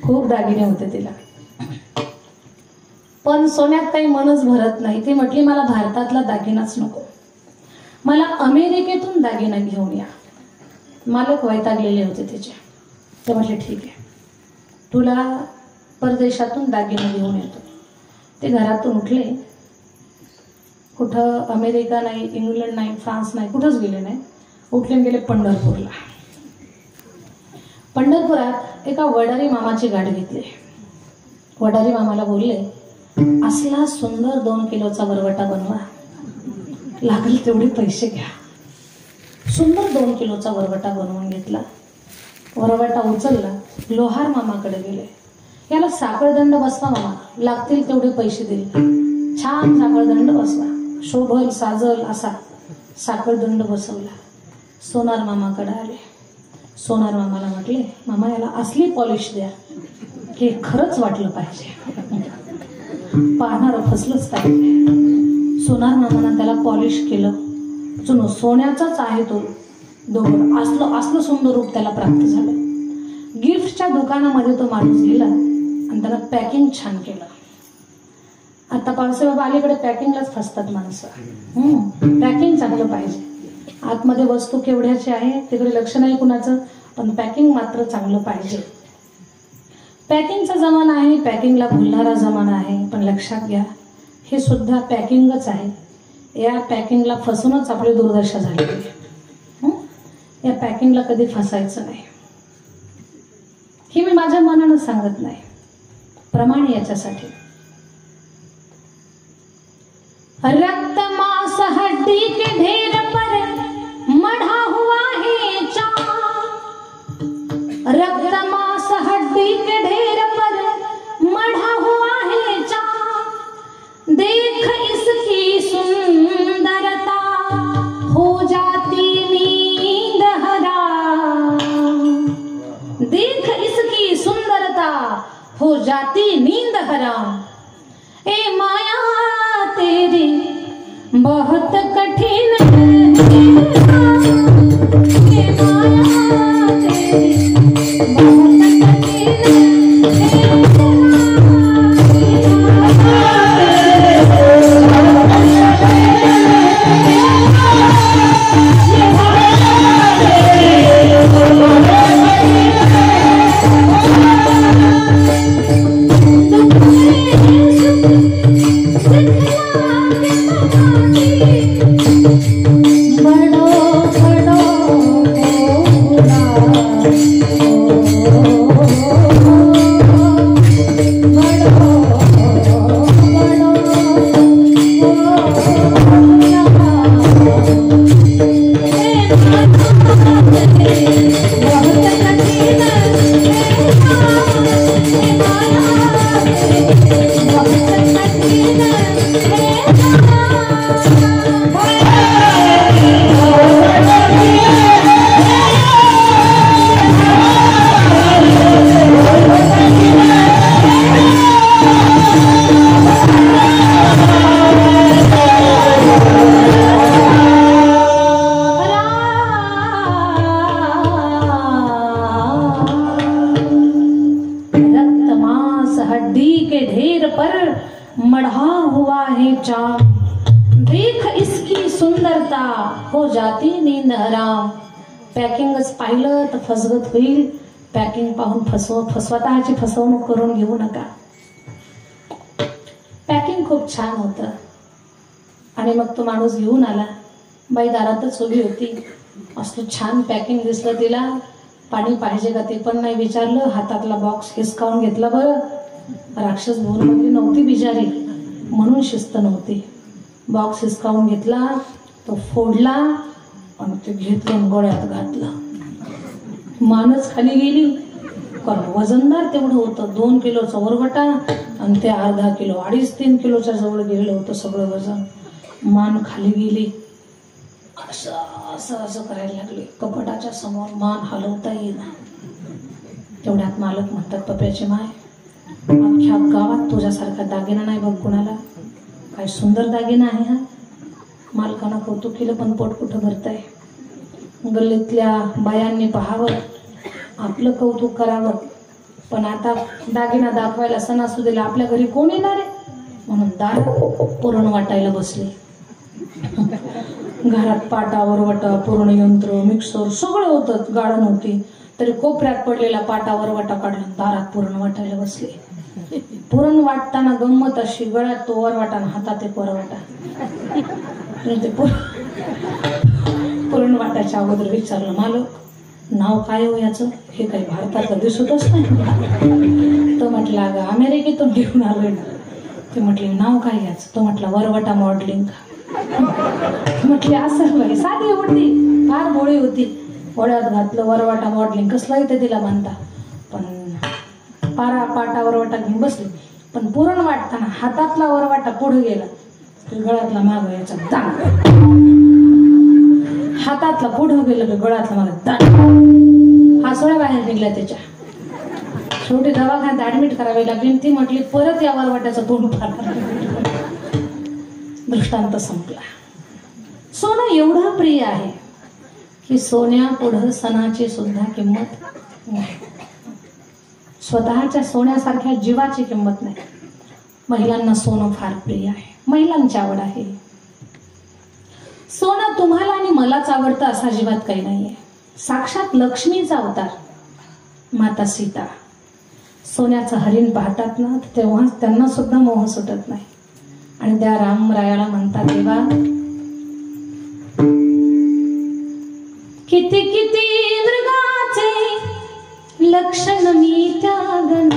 खूप दागिने होते तिला, पण सोन्यात काही मनच भरत नाही. ती म्हटली, मला भारतातला दागिनाच नको, मला अमेरिकेतून दागिना घेऊन या. मालक वैतागलेले होते तिचे. ते म्हटले, ठीक आहे, तुला परदेशातून दागिने घेऊन येतो. ते घरातून उठले. कुठं अमेरिका नाही, इंग्लंड नाही, फ्रान्स नाही, कुठंच गेले नाही. उठले गेले पंढरपूरला. पंढरपुरात एका वडारी मामाची गाठ घेतली. वडारी मामाला बोलले, असला सुंदर 2 किलोचा वरवटा बनवा, लागेल तेवढे पैसे घ्या. सुंदर 2 किलोचा वरवटा बनवून घेतला. वरवटा उचलला, लोहार मामाकडे गेले. याला साखळदंड बसवा मामा, लागतील तेवढे पैसे देईल. छान साखळदंड बसवा, शोभल साजल असा साखळदंड बसवला. सोनार मामाकडे आले. सोनार मामाला म्हटले, मामा याला असली पॉलिश द्या की खरंच वाटलं पाहिजे, पाहणारं फसलंच पाहिजे. सोनार मामानं त्याला पॉलिश केलं. जुनं सोन्याचाच आहे तो दोघं, असलं सुंदर रूप त्याला प्राप्त झालं. गिफ्टच्या दुकानामध्ये तो माणूस गेला आणि त्याला पॅकिंग छान केलं. आता पावसे बाबा अलीकडे पॅकिंगलाच फसतात माणसं. पॅकिंग चांगलं पाहिजे. आतमध्ये वस्तू केवढ्याची आहे तिकडे लक्ष नाही कुणाचं, पण पॅकिंग मात्र चांगलं पाहिजे. पॅकिंगचा जमाना आहे, पॅकिंगला भुलणारा जमाना आहे. पण लक्षात घ्या, हे सुद्धा पॅकिंगच आहे. या पॅकिंगला फसूनच आपली दुर्दशा झाली. या पॅकिंगला कधी फसायचं नाही. हे मी माझ्या मनानं सांगत नाही, प्रमाण याच्यासाठी. रक्त मांस हड्डी के ढेर पर मढ़ा हुआ है चाँद, रक्त मांस हड्डी के ढेर पर मढ़ा हुआ है चाँद, देख इसकी सुंदरता हो जाती नींद हराम, देख इसकी सुंदरता हो जाती नींद हराम। ए माया तेरी बहुत कठिन है, ए माया तेरी बहुत कठिन है। हो जाती नींद हराम। पॅकिंगच पाहिलं तर फसगत होईल. पॅकिंग पाहून स्वतःची फसवणूक करून घेऊ नका. पॅकिंग खूप छान होतं. आणि मग तो माणूस घेऊन आला. बाई दारातच उभी होती. असं छान पॅकिंग दिसलं तिला. पाणी पाहिजे का ते पण नाही विचारलं. हातातला बॉक्स हिसकावून घेतला. बरं, राक्षस भूलमधली नव्हती बिचारी, म्हणून शिस्त नव्हती. बॉक्स हिसकावून घेतला, तो फोडला आणि ते घेतलं गोळ्यात घातलं. मानच खाली गेली. कारण वजनदार तेवढं होतं. 2 किलोचा वरवटा आणि ते अर्धा किलो, 2.5-3 किलोच्या जवळ गेलं होतं सगळं वजन. मान खाली गेली. असं असं असं करायला लागले. कपाटाच्या समोर मान हलवता येईना. तेवढ्यात मालक म्हणतात, पप्याची माय, अख्ख्या गावात तुझ्यासारखा दागिना नाही बघ कुणाला. काय सुंदर दागिना आहे हा. मालकानं कौतुक केलं, पण पोट कुठं भरतंय. गल्लीतल्या बायांनी पाहावं, आपलं कौतुक करावं. पण आता दागिना दाखवायला सणासुदीला आपल्या घरी कोण येणार आहे म्हणून दार पुरण वाटायला बसले. घरात पाटा वरवटा पुरण यंत्र मिक्सर सगळं होतं. गाळण होती तरी कोपऱ्यात पडलेला पाटा वरवटा काढला, दारात पुरण वाटायला बसले. पुरण वाटताना गंमत अशी, गळ्यात तो वरवाटा आणि हातात एक वरवाटा. पुरण वाटायच्या अगोदर विचारलं, मालक नाव काय हो याचं? हे काही भारतात दिसतच नाही. तो म्हटला, अगं अमेरिकेतून घेऊन आलोय. ते म्हटले, नाव काय याचं? तो म्हटला, वरवटा मॉडेलिंग. म्हटले, असं बाई साधी होती, फार भोळी होती. ओळ्यात घातलं वरवाटा मॉडेलिंग. कसला इथे तिला म्हणता. पण पाटा वरवाटा घेऊन बसली. पण पुरण वाटताना हातातला वरवाटा पुढे गेला, गळ्यातला माग याचा दाण. हातातला पुढं गेलं, गळ्यातला माग दाण. हासोळ्या बाहेर निघल्या त्याच्या. शेवटी दवाखान्यात ऍडमिट करावी लागली. ती म्हटली, परत या वरवाट्याचं तोंड फाडणार. दृष्टांत संपला. सोनं एवढं प्रिय आहे की सोन्या पुढं सणाची सुद्धा किंमत नाही. स्वतःच्या सोन्यासारख्या जीवाची किंमत नाही. महिलांना सोनं फार प्रिय आहे. महिलांची आवड आहे. सोनं तुम्हाला आणि मलाच आवडतं असं अजिबात काही नाहीये. साक्षात लक्ष्मीचा अवतार माता सीता. सोन्याचं हरिण पाहतात ना तेव्हा त्यांना सुद्धा मोह सुटत नाही. आणि त्या रामरायाला म्हणतात, देवा किती किती मृगाचे लक्षण मी त्यागन,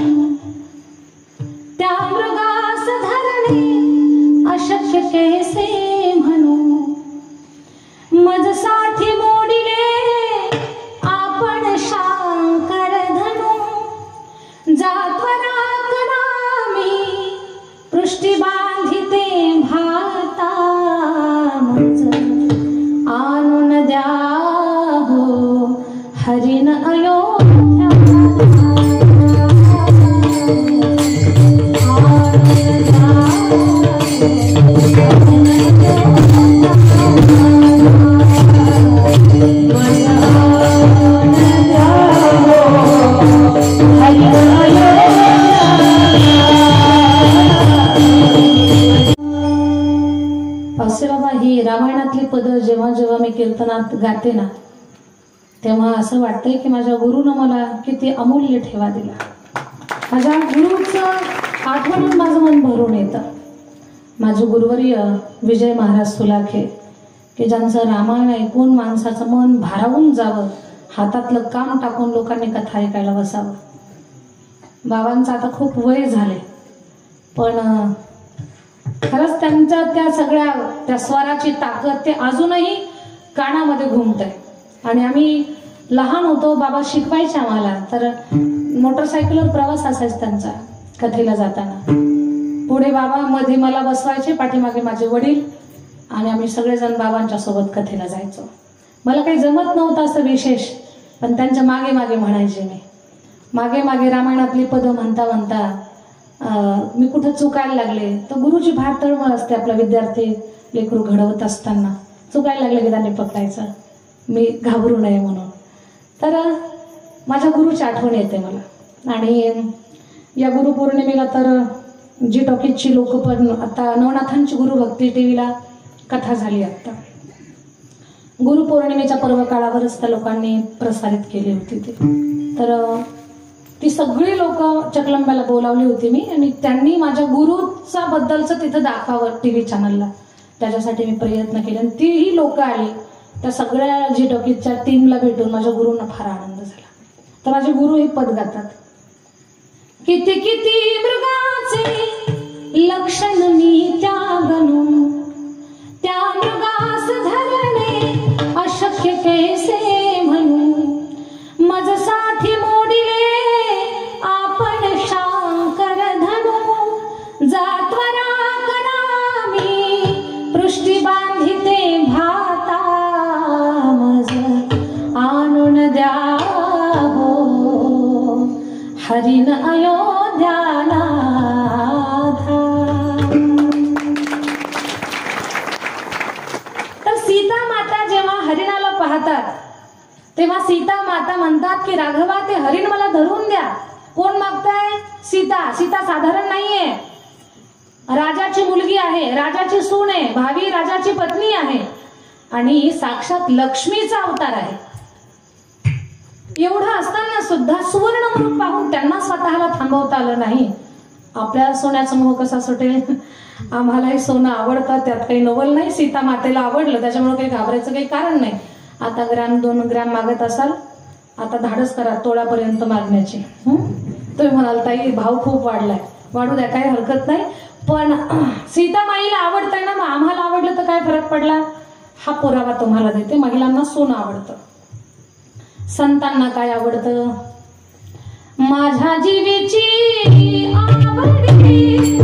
त्या मृगास धरणे अशक्य कैसे म्हणू. मजसाठी मोडिले आपण शांकर धनु, जात्वरा करामी पृष्ठी बांधिते भाता. मज आणून द्या हो हरिण अयोध्या. असे बाबा, ही रामायणातली पद जेव्हा जेव्हा मी कीर्तनात गाते ना तेव्हा असं वाटतंय की माझ्या गुरुनं मला किती अमूल्य ठेवा दिला. माझ्या गुरुचं आठवणून माझं मन भरून येतं. माझे गुरुवर्य विजय महाराज सुलाखे, की ज्यांचं रामायण ऐकून माणसाचं मन भारावून जावं, हातातलं काम टाकून लोकांनी कथा ऐकायला बसावं. बाबांचं आता खूप वय झाले, पण खरंच त्यांच्या त्या सगळ्या त्या स्वराची ताकद ते अजूनही कानामध्ये घुमतंय. आणि आम्ही लहान होतो, बाबा शिकवायचे आम्हाला, तर मोटरसायकलवर प्रवास असायचा त्यांचा कथेला जाताना. पुढे बाबा, मध्ये मला बसवायचे, पाठीमागे माझे वडील, आणि आम्ही सगळेजण बाबांच्या सोबत कथेला जायचो. मला काही जमत नव्हतं असं विशेष, पण त्यांच्या मागे मागे म्हणायचे मी. मागे मागे रामायणातली पदं म्हणता म्हणता मी कुठं चुकायला लागले तर गुरुची फार तळमळ असते. आपला विद्यार्थी लेकरू घडवत असताना चुकायला लागले की त्यांनी पकडायचं, मी घाबरू नये म्हणून. तर माझ्या गुरुची आठवण येते मला. आणि या गुरुपौर्णिमेला तर जी टॉकीजची लोक पण आता नवनाथांची गुरुभक्ती टीव्हीला कथा झाली. आता गुरुपौर्णिमेच्या पर्वकाळावरच त्या लोकांनी प्रसारित केली होती ती. तर ती सगळी लोक चकलंब्याला बोलावली होती मी, आणि त्यांनी माझ्या गुरुचा बद्दलचं तिथं दाखवावं टीव्ही चॅनलला, त्याच्यासाठी मी प्रयत्न केले. आणि तीही लोक आली. त्या सगळ्या जी टॉकीजच्या टीमला भेटून माझ्या गुरूंना फार आनंद झाला. तर माझे गुरु हे पद गातात, किती किती मृगाचे लक्षण मी त्यागनु, त्या मृगास धरणे अशक्य कैसे म्हणू. मजसाठी मोडिले आपण शांकर धनु, जात्वरा करामी पृष्ठी बांधिते भाता. मज आणून द्या हो हरिण अयोध्याला. तर सीता माता जेव्हा हरिणाला पाहतात तेव्हा सीता माता म्हणतात की राघवा, ते हरिण मला धरून द्या. कोण मागताय? सीता. सीता साधारण नाहीये, राजाची मुलगी आहे, राजाची सून आहे, भावी राजाची पत्नी आहे, आणि साक्षात लक्ष्मीचा अवतार आहे. एवढं असताना सुद्धा सुवर्ण म्हणून पाहून त्यांना स्वतःला थांबवता आलं नाही. आपल्या सोन्याचा मोह कसा सुटेल? आम्हालाही सोनं आवडतं, त्यात काही नवल नाही. सीता मातेला आवडलं, त्याच्यामुळे काही घाबरायचं काही कारण नाही. आता ग्रॅम 2 ग्रॅम मागत असाल, आता धाडस करा तोळापर्यंत मागण्याची. तुम्ही म्हणाल ताई भाव खूप वाढलाय, वाढू द्या, काही हरकत नाही. पण सीतामाईला आवडतंय ना, मग आम्हाला आवडलं तर काय फरक पडला? हा पुरावा तुम्हाला देते. महिलांना सोनं आवडतं. संतांना काय आवडतं? माझ्या जीवेची आवडी आवडी.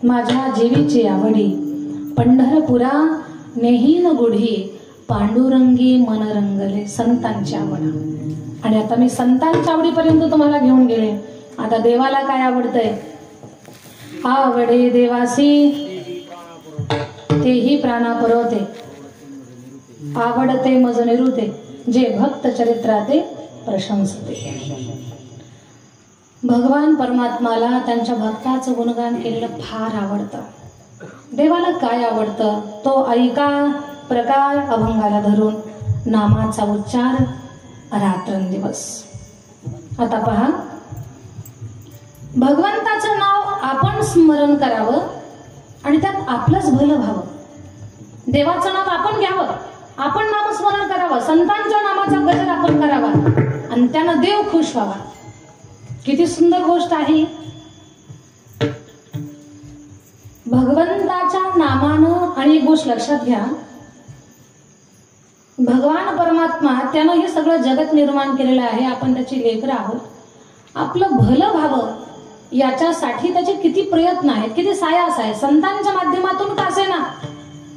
माझ्या जीवीची आवडी पंढरपुरा नेहीन गुढी पांडुरंगी मन रंगले, संतांची आवड. आणि आता मी संतांच्या आवडीपर्यंत तुम्हाला घेऊन गेले. आता देवाला काय आवडतंय? आवडे देवासी तेही प्राणा पुरवते, आवडते मज निरुते, जे भक्त चरित्राते प्रशंसते. भगवान परमात्माला त्यांच्या भक्ताचं गुणगान केलेलं फार आवडतं. देवाला काय आवडतं? तो ऐका प्रकार अभंगाला धरून नामाचा उच्चार रात्रंदिवस. आता पहा, भगवंताचं नाव आपण स्मरण करावं आणि त्यात आपलंच भलं व्हावं. देवाचं नाव आपण घ्यावं, आपण नामस्मरण करावं, संतांच्या नामाचा गजर आपण करावा आणि त्यानं देव खुश व्हावा. किती सुंदर गोष्ट आहे. भगवंताच्या नामानं, आणि एक गोष्ट लक्षात घ्या, भगवान परमात्मा त्यानं हे सगळं जगत निर्माण केलेलं आहे. आपण त्याची लेकरं आहोत. आपलं भलं व्हावं याच्यासाठी त्याचे किती प्रयत्न आहेत, किती सायास आहे. संतांच्या माध्यमातून का असेना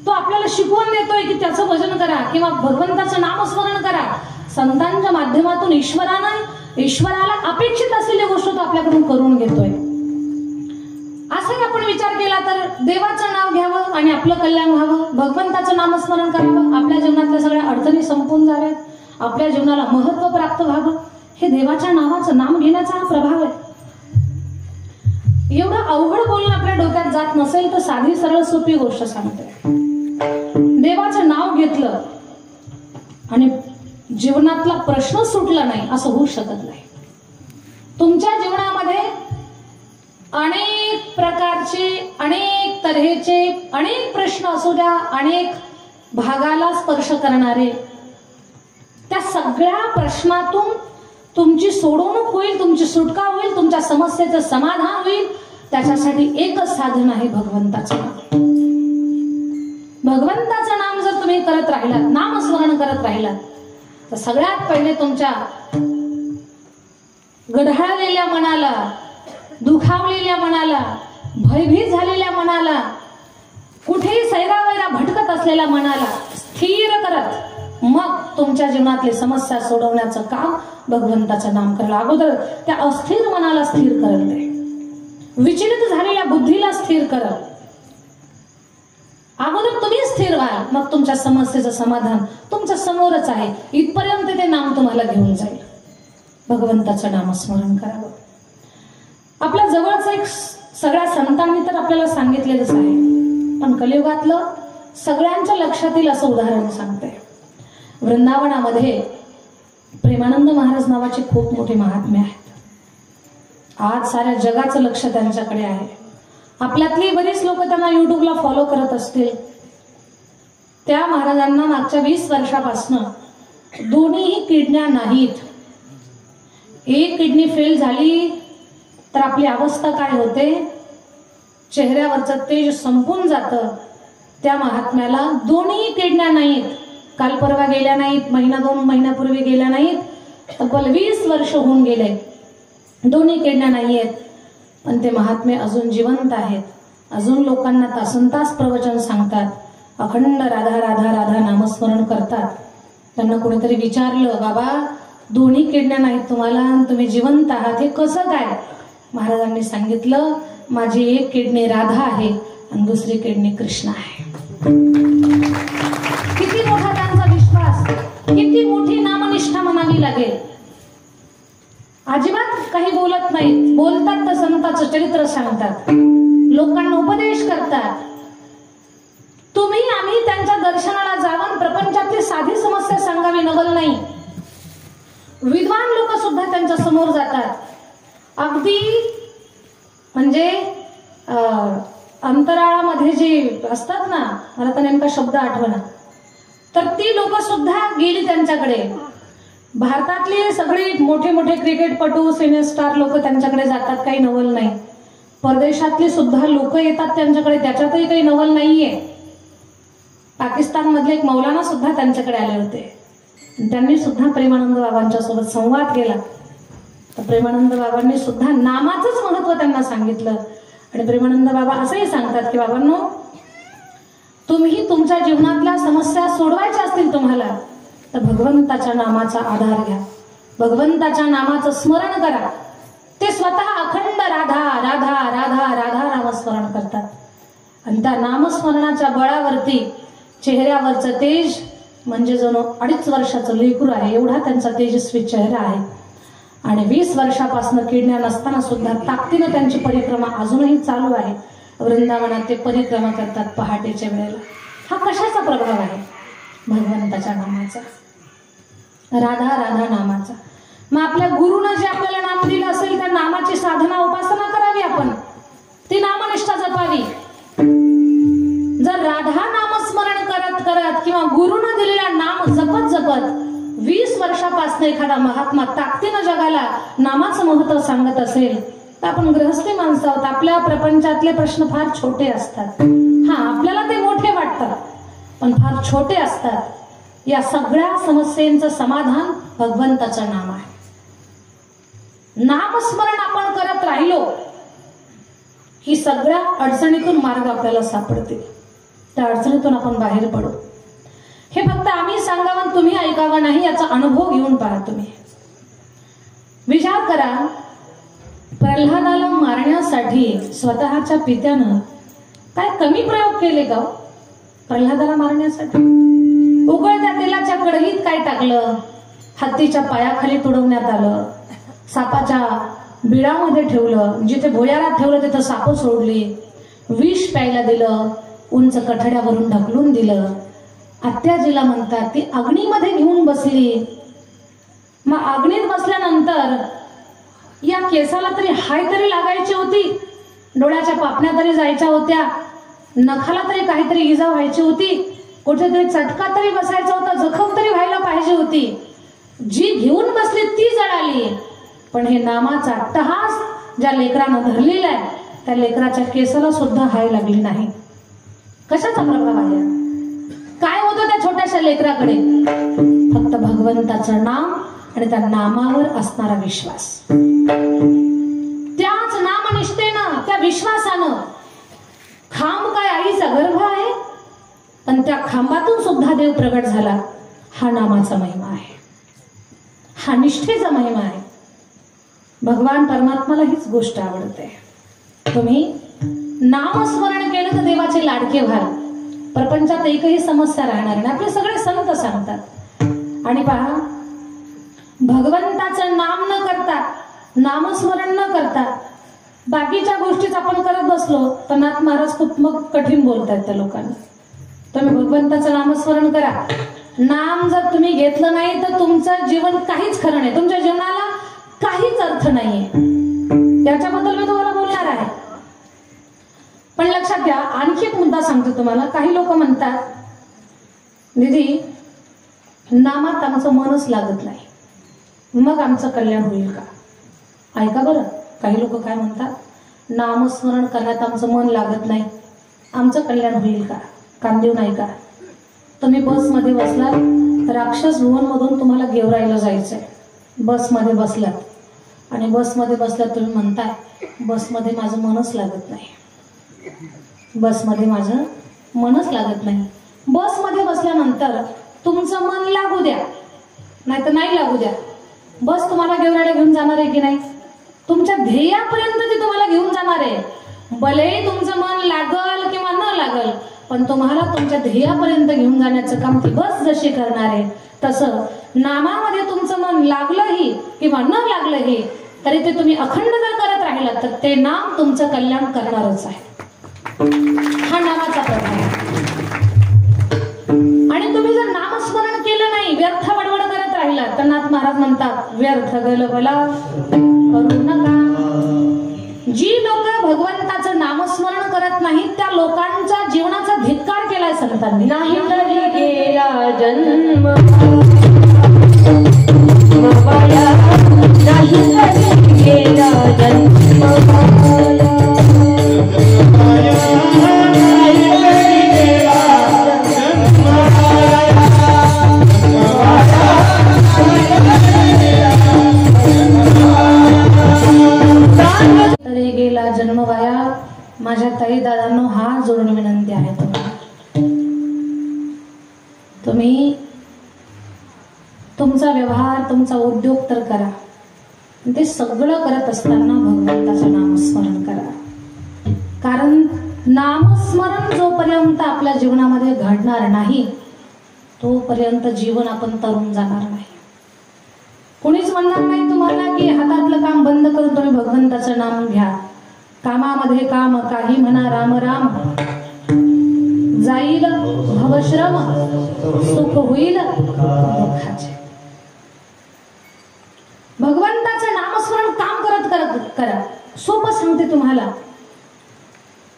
तो आपल्याला शिकवून देतोय की त्याचं भजन करा किंवा भगवंताचं नामस्मरण करा. संतांच्या माध्यमातून ईश्वराला अपेक्षित असलेली गोष्ट तो आपल्याकडून करून घेतोय. असं आपण विचार केला तर देवाचं नाव घ्यावं आणि आपलं कल्याण व्हावं, भगवंताचं नामस्मरण करावं, आपल्या जीवनातल्या सगळ्या अडचणी संपून जाव्यात, आपल्या जीवनाला महत्व प्राप्त व्हावं. हे देवाच्या नावाचं नाम घेण्याचा हा प्रभाव आहे. एवढं अवघड बोलणं आपल्या डोक्यात जात नसेल तर साधी सरळ सोपी गोष्ट सांगते. देवाचं नाव घेतलं आणि जीवनातला प्रश्न सुटला नाही असं होऊ शकत नाही. तुमच्या जीवनामध्ये अनेक प्रकारचे, अनेक तऱ्हेचे, अनेक प्रश्न असू द्या, अनेक भागाला स्पर्श करणारे, त्या सगळ्या प्रश्नातून तुमची सोडवणूक होईल, तुमची सुटका होईल, तुमच्या समस्येचं समाधान होईल. त्याच्यासाठी एकच साधन आहे, भगवंताचं नाम. भगवंताचं नाम जर तुम्ही करत राहिलात, नामस्मरण करत राहिलात, तर सगळ्यात पहिले तुमच्या गढाळलेल्या मनाला, दुखावलेल्या मनाला, भयभीत झालेल्या मनाला, कुठेही सैरावैरा भटकत असलेल्या मनाला स्थिर करत मग तुमच्या जीवनातली समस्या सोडवण्याचं काम भगवंताचं नाम करायला. अगोदर त्या अस्थिर मनाला स्थिर करत आहे, विचलित झालेल्या बुद्धीला स्थिर करत. अगोदर तुम्ही स्थिर व्हा, मग तुमच्या समस्येचं समाधान तुमच्या समोरच आहे. इथपर्यंत ते नाम तुम्हाला घेऊन जाईल. भगवंताचं नामस्मरण करावं. आपल्या जवळच एक सगळ्या संतांनी तर आपल्याला सांगितलेलंच आहे, पण कलियुगातलं सगळ्यांच्या लक्षात येईल असं उदाहरण सांगते. वृंदावनामध्ये प्रेमानंद महाराज नावाचे खूप मोठे महात्मे आहेत. आज साऱ्या जगाचं लक्ष त्यांच्याकडे आहे. आपल्यातली बरीच लोक त्यांना युट्यूबला फॉलो करत असतील. त्या महाराजांना मागच्या 20 वर्षापासून दोन्हीही किडन्या नाहीत. एक किडनी फेल झाली तर आपली अवस्था काय होते, चेहऱ्यावरचं तेज संपून जातं. त्या महात्म्याला दोन्ही किडन्या नाहीत. काल परवा गेल्या नाहीत, महिना 2 महिन्यापूर्वी गेल्या नाहीत, तब्बल 20 वर्ष होऊन गेले. दोन्ही किडन्या नाहीयेत, पण ते महात्मे अजून जिवंत आहेत. अजून लोकांना तासनतास प्रवचन सांगतात, अखंड राधा राधा राधा नामस्मरण करतात. त्यांना कोणीतरी विचारलं, बाबा दोन्ही किडन्या नाहीत तुम्हाला, तुम्ही जिवंत आहात, हे कसं काय? महाराजांनी सांगितलं, माझी एक किडनी राधा आहे आणि दुसरी किडनी कृष्ण आहे. किती मोठा त्यांचा विश्वास, किती मोठी नामनिष्ठा म्हणावी लागेल. अजिबात काही बोलत नाहीत, बोलतात तर संतांचं चरित्र सांगतात, लोकांना उपदेश करतात. तुम्ही आम्ही त्यांच्या दर्शनाला जाऊन प्रपंचातली साधी समस्या सांगावी नवल नाही. विद्वान लोक सुद्धा त्यांच्या समोर जातात. अगदी म्हणजे अंतराळामध्ये जे असतात ना, मला तर नेमका शब्द आठवना, तर ती लोक सुद्धा गेली त्यांच्याकडे. भारतातले सगळे मोठे मोठे क्रिकेटपटू, सिने स्टार लोक त्यांच्याकडे जातात, काही नवल नाही. परदेशातली सुद्धा लोक येतात त्यांच्याकडे, त्याच्यातही काही नवल नाहीये. पाकिस्तान मधले एक मौलाना सुद्धा त्यांच्याकडे आले होते. त्यांनी सुद्धा प्रेमानंद बाबांच्या सोबत संवाद केला. तर प्रेमानंद बाबांनी सुद्धा नामाचंच महत्व त्यांना सांगितलं. आणि प्रेमानंद बाबा असंही सांगतात की, बाबांनो तुम्ही तुमच्या जीवनातल्या समस्या सोडवायच्या असतील तुम्हाला तर भगवंताच्या नामाचा आधार घ्या, भगवंताच्या नामाचं स्मरण करा. ते स्वतः अखंड राधा राधा राधा राधा नामस्मरण करतात आणि त्या नामस्मरणाच्या बळावरती चेहऱ्यावरचं तेज म्हणजे जणू 2.5 वर्षाचं लेकरू आहे एवढा त्यांचा तेजस्वी चेहरा आहे. आणि 20 वर्षापासून किडण्या नसताना सुद्धा ताकदीनं त्यांची परिक्रमा अजूनही चालू आहे. वृंदावनात ते परिक्रमा करतात पहाटेच्या वेळेला. हा कशाचा प्रभाव आहे? भगवंताच्या नामाचा, राधा राधा नामाचा. मग आपल्या गुरुनं जे आपल्याला नाम दिलं असेल त्या नामाची साधना उपासना करावी, आपण ती नामनिष्ठा जपावी. जर राधा नामस्मरण करत करत किंवा गुरुनं दिलेला नाम जपत जपत 20 वर्षापासून एखादा महात्मा ताकदीनं जगाला नामाचं महत्व सांगत असेल तर आपण गृहस्थी माणसं आहोत. आपल्या प्रपंचातले प्रश्न फार छोटे असतात. हा, आपल्याला ते मोठे वाटतात पण फार छोटे असतात. या सगळ्या समस्यांचं समाधान भगवंताचं नाम आहे. नामस्मरण आपण करत राहिलो की सगळ्या अडचणीतून मार्ग आपल्याला सापडतील. त्या अडचणीतून आपण बाहेर पडू. हे फक्त आम्ही सांगावं तुम्ही ऐकावं नाही, याचा अनुभव घेऊन पहा. तुम्ही विचार करा, प्रल्हादाला मारण्यासाठी स्वतःच्या पित्यानं काय कमी प्रयोग केले का? प्रल्हादाला मारण्यासाठी उकळत्या तेलाच्या कढईत काय टाकलं, हत्तीच्या पायाखाली तुडवण्यात आलं, सापाच्या बिळामध्ये ठेवलं, जिथे भोयारात ठेवलं तिथं साप सोडली, विष प्यायला दिलं, उंच कठड्यावरून ढकलून दिलं. आत्याजीला म्हणतात ती अग्नीमध्ये घेऊन बसली. मग अग्नीत बसल्यानंतर या केसाला तरी हाय तरी लागायची होती, डोळ्याच्या पापण्या तरी जायच्या होत्या, नखाला तरी काहीतरी इजा व्हायची होती, कुठेतरी चटका तरी बसायचा होता, जखम तरी व्हायला पाहिजे होती. जी घेऊन बसली ती जळाली. पण हे नामाचा टहास ज्या लेकरानं धरलेला आहे त्या लेकराच्या केसाला सुद्धा हाय लागली नाही. कशाचा प्रभाव आहे? काय होतं त्या छोट्याशा लेकराकडे? फक्त भगवंताचं नाम आणि त्या नामावर असणारा विश्वास. त्याच नामनिष्ठेनं, त्या विश्वासानं, खांब काय आईचा गर्भ आहे पण त्या खांबातून सुद्धा देव प्रगट झाला. हा नामाचा महिमा आहे, हा निष्ठेचा महिमा आहे. भगवान परमात्माला हीच गोष्ट आवडते. तुम्ही नामस्मरण केलं तर देवाचे लाडके व्हाल. प्रपंचात एकही समस्या राहणार नाही. आपले सगळे संत सांगतात. आणि पहा, भगवंताचं नाम न करता, नामस्मरण न करता बाकीच्या गोष्टीच आपण करत बसलो तर नाथ महाराज खूप मग कठीण बोलतात त्या लोकांना. तुम्ही भगवंताचं नामस्मरण करा. नाम जर तुम्ही घेतलं नाही तर तुमचं जीवन काहीच खरं नाही, तुमच्या जीवनाला काहीच अर्थ नाहीये. याच्याबद्दल मी तुम्हाला बोलणार आहे. पण लक्षात घ्या, आणखी एक मुद्दा सांगतो तुम्हाला. काही लोक म्हणतात दीदी नामात आमचं मनच लागत नाही, मग आमचं कल्याण होईल का? ऐका बरं, काही लोक काय म्हणतात, नामस्मरण करण्यात आमचं मन लागत नाही, आमचं कल्याण होईल का? कान देऊन ऐका. तुम्ही बसमध्ये बसलात, राक्षस भुवन मधून तुम्हाला गेवराईला जायचंय. बसमध्ये बसलात आणि बसमध्ये बसलात तुम्ही म्हणताय बसमध्ये माझं मनच लागत नाही, बसमध्ये माझं मनच लागत नाही. बसमध्ये बसल्यानंतर तुमचं मन लागू द्या नाही तर नाही लागू द्या, बस तुम्हाला गेवराईला घेऊन जाणार आहे की नाही? तुमच्या ध्येयापर्यंत ती तुम्हाला घेऊन जाणार आहे. भले तुमचं मन लागल किंवा न लागल, पण तुम्हाला तुमच्या ध्येयापर्यंत घेऊन जाण्याचं काम ती बस जशी करणार आहे. तसं नामामध्ये तुमचं मन लागलंही किंवा न लागलंही तरी ते तुम्ही अखंड जर करत राहिलात तर ते नाम तुमचं कल्याण करणारच आहे. हा नामाचा प्रभाव आहे. आणि तुम्ही जर नामस्मरण केलं नाही, व्यर्थ बडबड करत राहिला तर नाथ महाराज म्हणतात व्यर्थ गलबला करू नका. जी लोक भगवंताचं नामस्मरण करत नाहीत त्या लोकांच्या जीवनाचा धिक्कार केलाय संतांनी. नाही तरी गेला जन्म नाही तरी गेला जन्म गेला जन्म वाया. माझ्या ताई दादांनो हात जोडून विनंती आहे तुम्हाला, तुम्ही तुमचा व्यवहार तुमचा उद्योग तर करा, ते सगळं करत असताना भगवंताचं नामस्मरण करा. कारण नामस्मरण जोपर्यंत आपल्या जीवनामध्ये घडणार नाही तोपर्यंत जीवन आपण तरुण जाणार नाही. कोणीच म्हणणार नाही तुम्हाला की हातातलं काम बंद करून तुम्ही भगवंताचं नाम घ्या. कामामध्ये काम काही म्हणा राम राम, जाईल भवश्रम सुख होईल दुःखाचे. भगवंताचं नामस्मरण काम करत करत करा. सोपं सांगते तुम्हाला.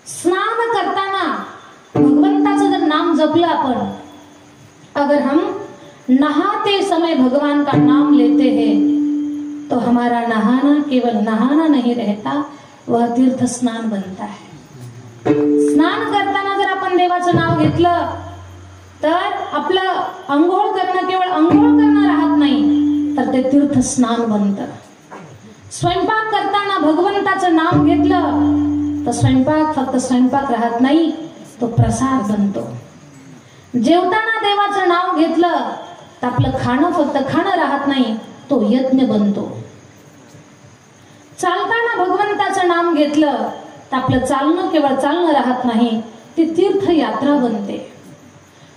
स्नान करताना भगवंताचं जर नाम जपलं आपण, अगर हम नहाते समय भगवान का नाम लेते हैं तो हमारा नहाना केवल नहाना नहीं रहता, वह तीर्थ स्नान बनता है. स्नान करताना जर आपण देवाचं नाव घेतलं तर आपलं अंघोळ करणं केवळ अंघोळ करणं राहत नाही, तर ते तीर्थ स्नान बनतं. स्वयंपाक करताना भगवंताचं नाम घेतलं तर स्वयंपाक फक्त स्वयंपाक राहत नाही, तो प्रसाद बनतो. जेवताना देवाचं नाव घेतलं तर आपलं खाणं फक्त खाणं राहत नाही, तो यज्ञ बनतो. चालताना भगवंताचं नाम घेतलं तर आपलं चालणं केवळ चालणं राहत नाही, ती तीर्थयात्रा बनते.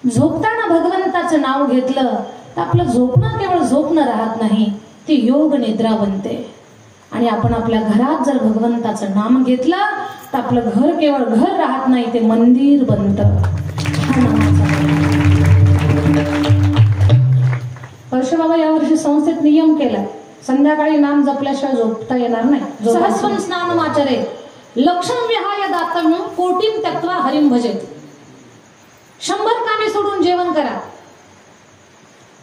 झोपताना भगवंताचं नाव घेतलं तर आपलं झोपणं केवळ झोपणं राहत नाही, ती योग निद्रा बनते. आणि आपण आपल्या घरात जर भगवंताचं नाम घेतलं तर आपलं घर केवळ घर राहत नाही, ते मंदिर बनतं. हा नामाचा परशुबाबा यावर्षी संस्थेत नियम केलाय, संध्याकाळी नाम जपल्याशिवाय झोपता येणार नाही. सहस्रम स्नानम आचरे लक्षण विहाय दातव्यम कोटीम त्यक्त्वा हरिम भजेत. 100 कामे सोडून जेवण करा,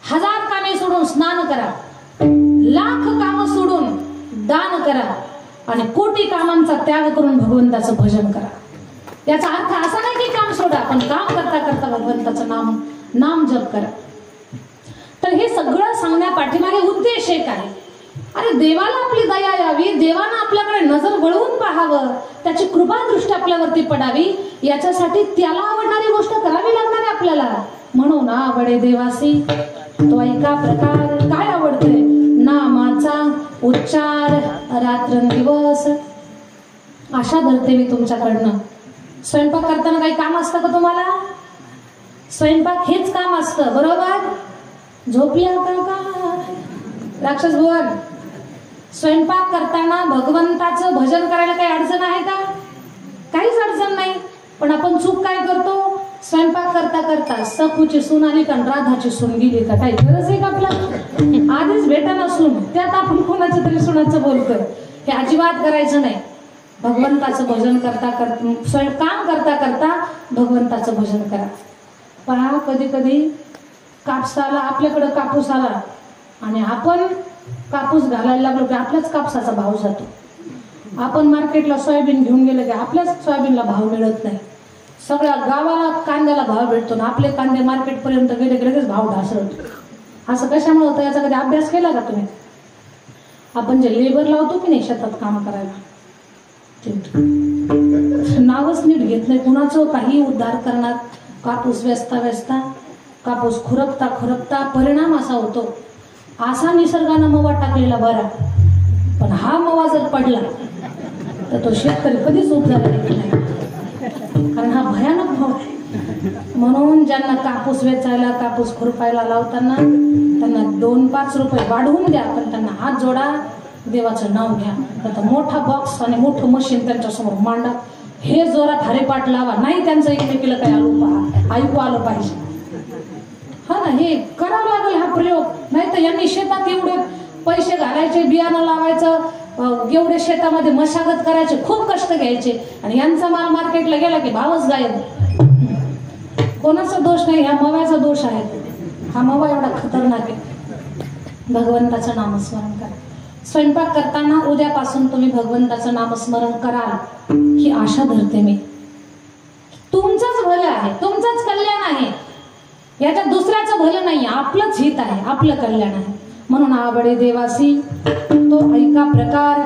1000 कामे सोडून स्नान करा, 1,00,000 कामं सोडून दान करा आणि कोटी कामांचा त्याग करून भगवंताचं भजन करा. याचा अर्थ असा नाही की काम सोडा, पण काम करता करता भगवंताचं नाम जप करा. तर हे सगळं सांगण्या पाठीमागे उद्देश एक आहे. अरे देवाला आपली दया यावी, देवानं आपल्याकडे नजर वळवून पाहावं, त्याची कृपा दृष्टी आपल्यावरती पडावी, याच्यासाठी त्याला आवडणारी गोष्ट करावी लागणार आहे आपल्याला. म्हणून आवडे देवासी तो ऐका प्रकार. काय आवडतंय? नामाचा उच्चार रात्रंदिवस. आशा धरते मी तुमच्याकडनं. स्वयंपाक करताना काही काम असतं का तुम्हाला? स्वयंपाक हेच काम असतं, बरोबर? झोपल्या का राक्षस भुवन? स्वयंपाक करताना भगवंताचं भजन करायला काही अडचण आहे का? काहीच अडचण नाही. पण आपण चूक काय करतो? स्वयंपाक करता करता सखूची सून आली का राधाची सून गेली का, काही गरज आहे का आपला? आधीच भेटायला सून, त्यात आपण कोणाचं तरी सुनाचं बोलतोय. हे अजिबात करायचं नाही. भगवंताचं भजन करता करता काम करता करता भगवंताचं भजन करा. पहा, कधी कधी कापसाला आपल्याकडं कापूस आला आणि आपण कापूस घालायला लागलो की आपल्याच कापसाचा भाव जातो. आपण मार्केटला सोयाबीन घेऊन गेलं की आपल्याच सोयाबीनला भाव मिळत नाही. सगळ्या गावाला कांद्याला भाव भेटतो ना आपले कांदे मार्केटपर्यंत गेले की लगेच भाव ढासळतो. असं कशामुळे होतं याचा कधी अभ्यास केला का तुम्ही? आपण जे लेबर लावतो की नाही शेतात काम करायला, नावच नीट घेत नाही कुणाचं, काही उद्धार करणार. कापूस वेचता वेचता कापूस खुरपता खुरपता परिणाम असा होतो, असा निसर्गानं मवा टाकलेला बरा, पण हा मवा जर पडला तर तो शेतकरी कधीच उद्धार देत नाही, कारण हा भयानक भाव आहे. म्हणून ज्यांना कापूस वेचायला कापूस खुरपायला लावताना त्यांना 2-5 रुपये वाढवून द्या, पण त्यांना हात जोडा, देवाचं नाव घ्या. आता मोठा बॉक्स आणि मोठं मशीन त्यांच्यासमोर मांडा, हे जोरात हरिपाठ लावा, नाही त्यांचं एकमेकीला काही ऐकू आलं पाहिजे. हा ना, हे करावं लागेल हा प्रयोग. नाही तर यांनी शेतात एवढे पैसे घालायचे, बियाणं लावायचं, एवढे शेतामध्ये मशागत करायचे, खूप कष्ट घ्यायचे, आणि यांचा माल मार्केटला गेला की भावच गायब. कोणाचा दोष नाही, ह्या मव्याचा दोष आहे. हा मवा एवढा खतरनाक आहे. भगवंताचं नामस्मरण करा. स्वयंपाक करताना उद्यापासून तुम्ही भगवंताचं नामस्मरण कराल ही आशा धरते मी. तुमचंच भलं आहे, तुमचंच कल्याण आहे, याच्यात दुसऱ्याचं भलं नाही, आपलंच हित आहे, आपलं कल्याण आहे. म्हणून आवडे देवासी तो ऐका प्रकार,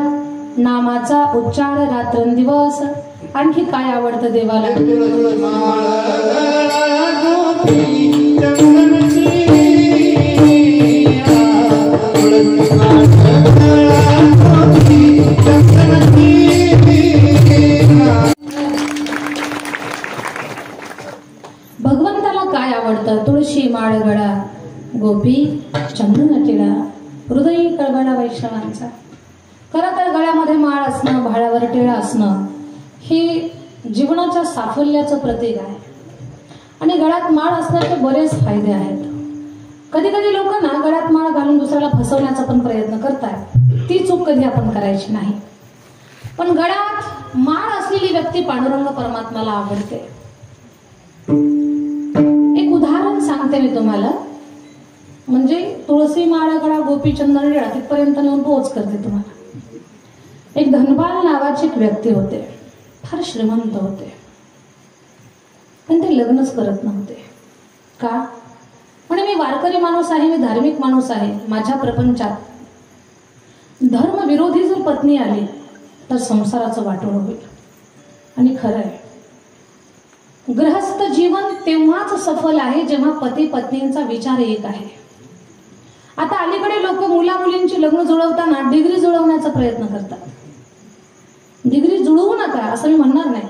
नामाचा उच्चार रात्रंदिवस. आणखी काय आवडतं देवाला? काय आवडतं? तुळशी माळ गळा, गोपी चंदन टिळा, हृदयी कळवळा वैष्णवांचा. खरं तर गळ्यामध्ये माळ असणं, भाळ्यावर टिळा असणं हे जीवनाच्या साफल्याचं प्रतीक आहे. आणि गळ्यात माळ असण्याचे बरेच फायदे आहेत. कधी कधी लोक ना गळ्यात माळ घालून दुसऱ्याला फसवण्याचा पण प्रयत्न करतात. ती चूक कधी आपण करायची नाही. पण गळ्यात माळ असलेली व्यक्ती पांडुरंग परमात्म्याला आवडते. एक उदाहरण सांगते मी तुम्हाला. म्हणजे तुळशी माळ गळा, गोपी चंदन टिळा तिथपर्यंत नेऊन पोच करते तुम्हाला. एक धनपाल नावाचे एक व्यक्ती होते. फार श्रीमंत होते, पण ते लग्नच करत नव्हते. का? म्हणे मी वारकरी माणूस आहे, मी धार्मिक माणूस आहे. माझ्या प्रपंचात धर्मविरोधी जर पत्नी आली तर संसाराचं वाटोळ होईल. आणि खरं आहे, गृहस्थ जीवन तेव्हाच सफल आहे जेव्हा पती पत्नींचा विचार एक आहे. आता अलीकडे लोक मुला मुलींची लग्न जुळवताना डिग्री जुळवण्याचा प्रयत्न करतात. डिग्री जुळवू नका असं मी म्हणणार नाही,